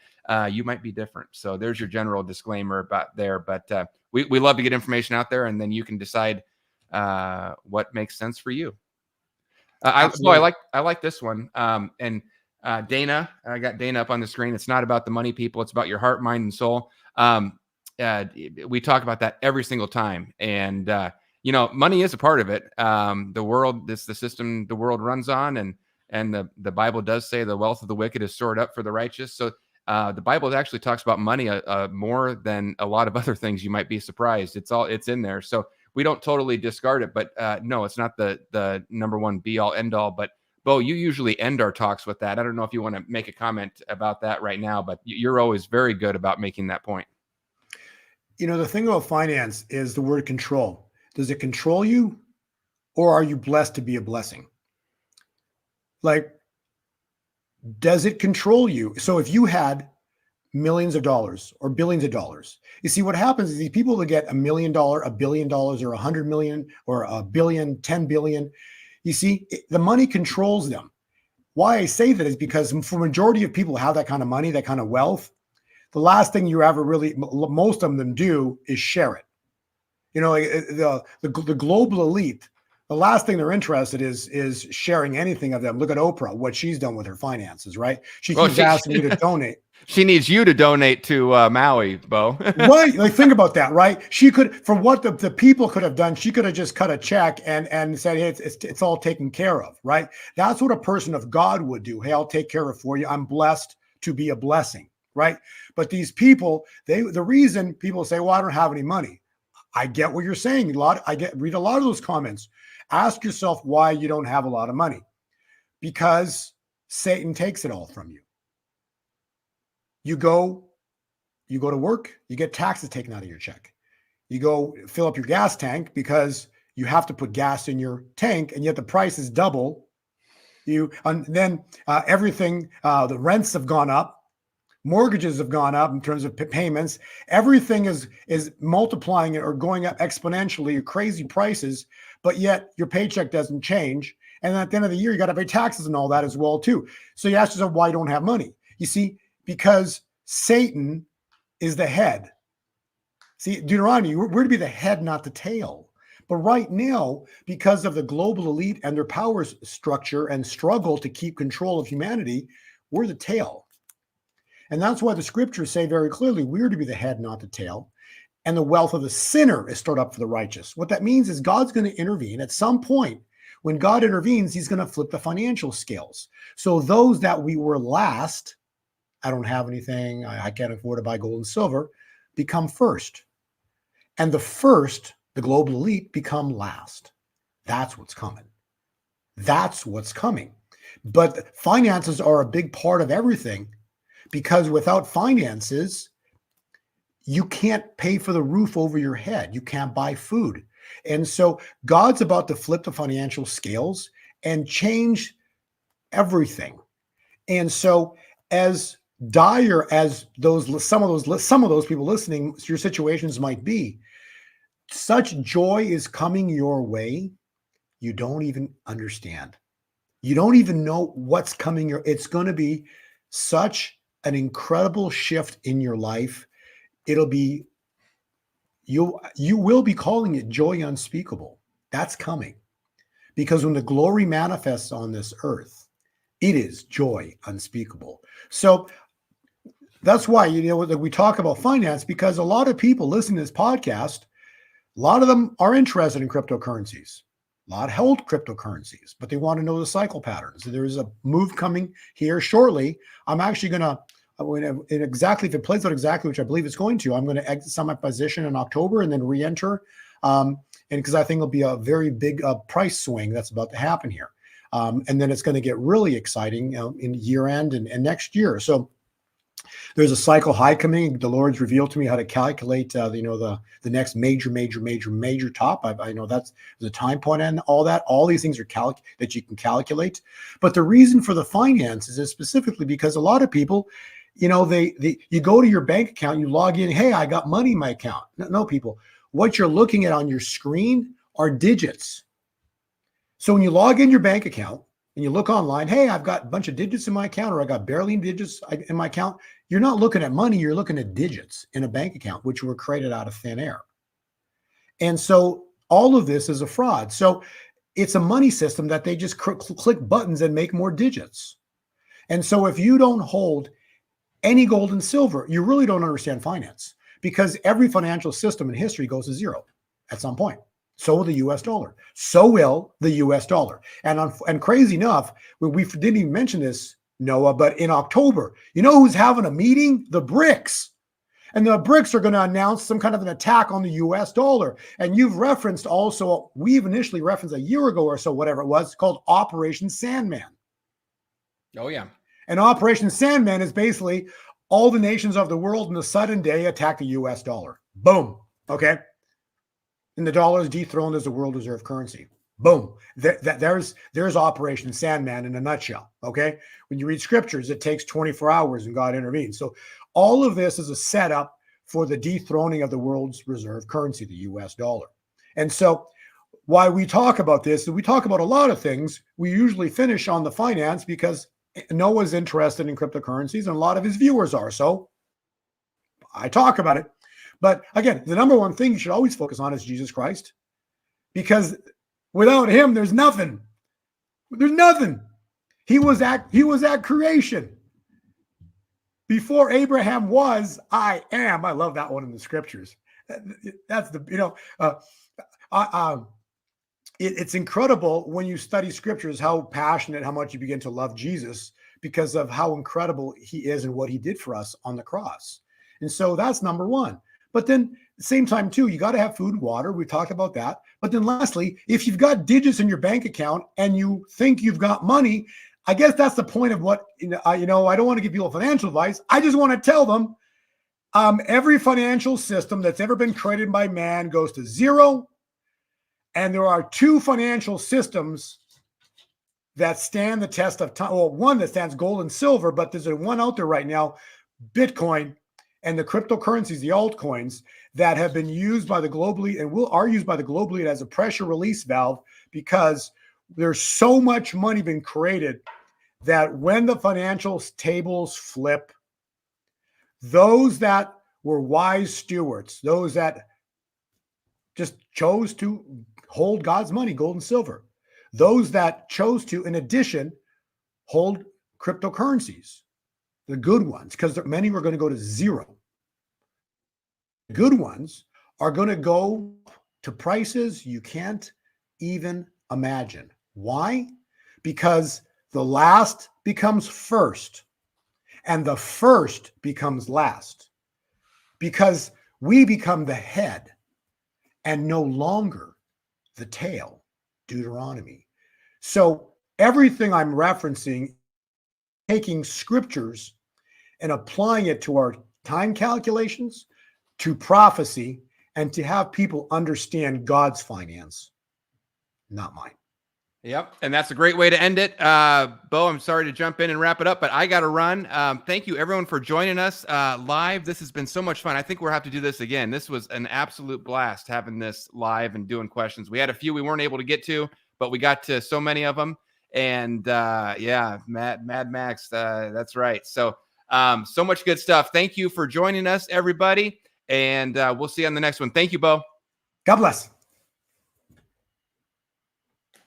[SPEAKER 2] you might be different. So there's your general disclaimer about there. But we love to get information out there, and then you can decide what makes sense for you. I like this one. And Dana, I got Dana up on the screen. It's not about the money, people. It's about your heart, mind, and soul. We talk about that every single time. And, money is a part of it. The world, the system the world runs on. And the Bible does say the wealth of the wicked is stored up for the righteous. So the Bible actually talks about money more than a lot of other things. You might be surprised. It's in there. So we don't totally discard it, but no, it's not the number one be all end all. But Bo, you usually end our talks with that. I don't know if you want to make a comment about that right now, but you're always very good about making that point.
[SPEAKER 3] The thing about finance is the word control. Does it control you, or are you blessed to be a blessing? Like, does it control you? So if you had millions of dollars or billions of dollars, you see what happens is these people that get $1 million, $1 billion, or 100 million, or a billion, 10 billion, you see, the money controls them. Why I say that is because for majority of people who have that kind of money, that kind of wealth, the last thing you ever really, most of them do is share it. The global elite, the last thing they're interested is sharing anything of them. Look at Oprah, what she's done with her finances, right? She keeps asking you to donate.
[SPEAKER 2] She needs you to donate to Maui, Bo.
[SPEAKER 3] Right. Like, think about that, right? She could, for what the people could have done, she could have just cut a check and said, hey, it's all taken care of, right? That's what a person of God would do. Hey, I'll take care of it for you. I'm blessed to be a blessing, right? But these people, the reason people say, well, I don't have any money. I get what you're saying. Read a lot of those comments. Ask yourself why you don't have a lot of money. Because Satan takes it all from you. You go to work, you get taxes taken out of your check. You go fill up your gas tank because you have to put gas in your tank, and yet the price is double. Everything, the rents have gone up. Mortgages have gone up in terms of payments. Everything is multiplying or going up exponentially, crazy prices, but yet your paycheck doesn't change. And at the end of the year, you got to pay taxes and all that as well, too. So you ask yourself why you don't have money. You see, because Satan is the head. See, Deuteronomy, we're to be the head, not the tail. But right now, because of the global elite and their power structure and struggle to keep control of humanity, we're the tail. And that's why the scriptures say very clearly, we're to be the head, not the tail. And the wealth of the sinner is stored up for the righteous. What that means is God's going to intervene at some point. When God intervenes, he's going to flip the financial scales. So those that we were last, I don't have anything, I can't afford to buy gold and silver, become first. And the first, the global elite, become last. That's what's coming. That's what's coming. But finances are a big part of everything, because without finances, you can't pay for the roof over your head. You can't buy food. And so God's about to flip the financial scales and change everything. And so as dire as some of those people listening, your situations might be, such joy is coming your way, you don't even understand. You don't even know what's coming. It's going to be such an incredible shift in your life. It'll be, you will be calling it joy unspeakable. That's coming. Because when the glory manifests on this earth, it is joy unspeakable. So that's why, we talk about finance, because a lot of people listening to this podcast, a lot of them are interested in cryptocurrencies. A lot hold cryptocurrencies, but they want to know the cycle patterns. There is a move coming here shortly. I'm actually going to, if it plays out exactly, which I believe it's going to, I'm going to exit some of my position in October and then re-enter. And because I think it'll be a very big price swing that's about to happen here. And then it's going to get really exciting in year end and next year. So there's a cycle high coming. The Lord's revealed to me how to calculate, the next major top. I know that's the time point and all that. All these things are that you can calculate. But the reason for the finances is specifically because a lot of people, you go to your bank account, you log in, hey, I got money in my account. No, people, what you're looking at on your screen are digits. So when you log in your bank account and you look online, hey, I've got a bunch of digits in my account, or I got barely digits in my account, you're not looking at money, you're looking at digits in a bank account, which were created out of thin air. And so all of this is a fraud. So it's a money system that they just click buttons and make more digits. And so if you don't hold any gold and silver, you really don't understand finance, because every financial system in history goes to zero at some point. So will the US dollar. So will the US dollar. And crazy enough, we didn't even mention this, Noah, but in October, you know who's having a meeting? The BRICS. And the BRICS are going to announce some kind of an attack on the US dollar. And you've referenced also, we've initially referenced a year ago or so, whatever it was, called Operation Sandman.
[SPEAKER 2] Oh, yeah.
[SPEAKER 3] And Operation Sandman is basically all the nations of the world in a sudden day attack the US dollar. Boom. Okay. And the dollar is dethroned as the world reserve currency. Boom. There's Operation Sandman in a nutshell. Okay. When you read scriptures, it takes 24 hours and God intervenes. So all of this is a setup for the dethroning of the world's reserve currency, the US dollar. And so why we talk about this, we talk about a lot of things. We usually finish on the finance because Noah's interested in cryptocurrencies and a lot of his viewers are. So I talk about it. But again, the number one thing you should always focus on is Jesus Christ, because without him, there's nothing. There's nothing. He was at creation. Before Abraham was, I am. I love that one in the scriptures. That's it's incredible when you study scriptures, how passionate, how much you begin to love Jesus because of how incredible he is and what he did for us on the cross. And so that's number one. But then at the same time, too, you got to have food and water. We talked about that. But then lastly, if you've got digits in your bank account and you think you've got money, I guess that's the point of what, I don't want to give people financial advice. I just want to tell them every financial system that's ever been created by man goes to zero. And there are two financial systems that stand the test of time. Well, one that stands gold and silver, but there's one out there right now, Bitcoin, and the cryptocurrencies, the altcoins, that have been used by the global elite and are used by the global elite as a pressure release valve, because there's so much money being created that when the financial tables flip, those that were wise stewards, those that just chose to hold God's money, gold and silver. Those that chose to, in addition, hold cryptocurrencies, the good ones, because many were going to go to zero. The good ones are going to go to prices you can't even imagine. Why? Because the last becomes first and the first becomes last, because we become the head and no longer the tail. Deuteronomy. So everything I'm referencing, taking scriptures and applying it to our time calculations, to prophecy, and to have people understand God's finance, not mine.
[SPEAKER 2] Yep. And that's a great way to end it. Bo, I'm sorry to jump in and wrap it up, but I got to run. Thank you, everyone, for joining us live. This has been so much fun. I think we'll have to do this again. This was an absolute blast having this live and doing questions. We had a few we weren't able to get to, but we got to so many of them. And yeah, Mad Max, that's right. So, so much good stuff. Thank you for joining us, everybody. And we'll see you on the next one. Thank you, Bo.
[SPEAKER 3] God bless.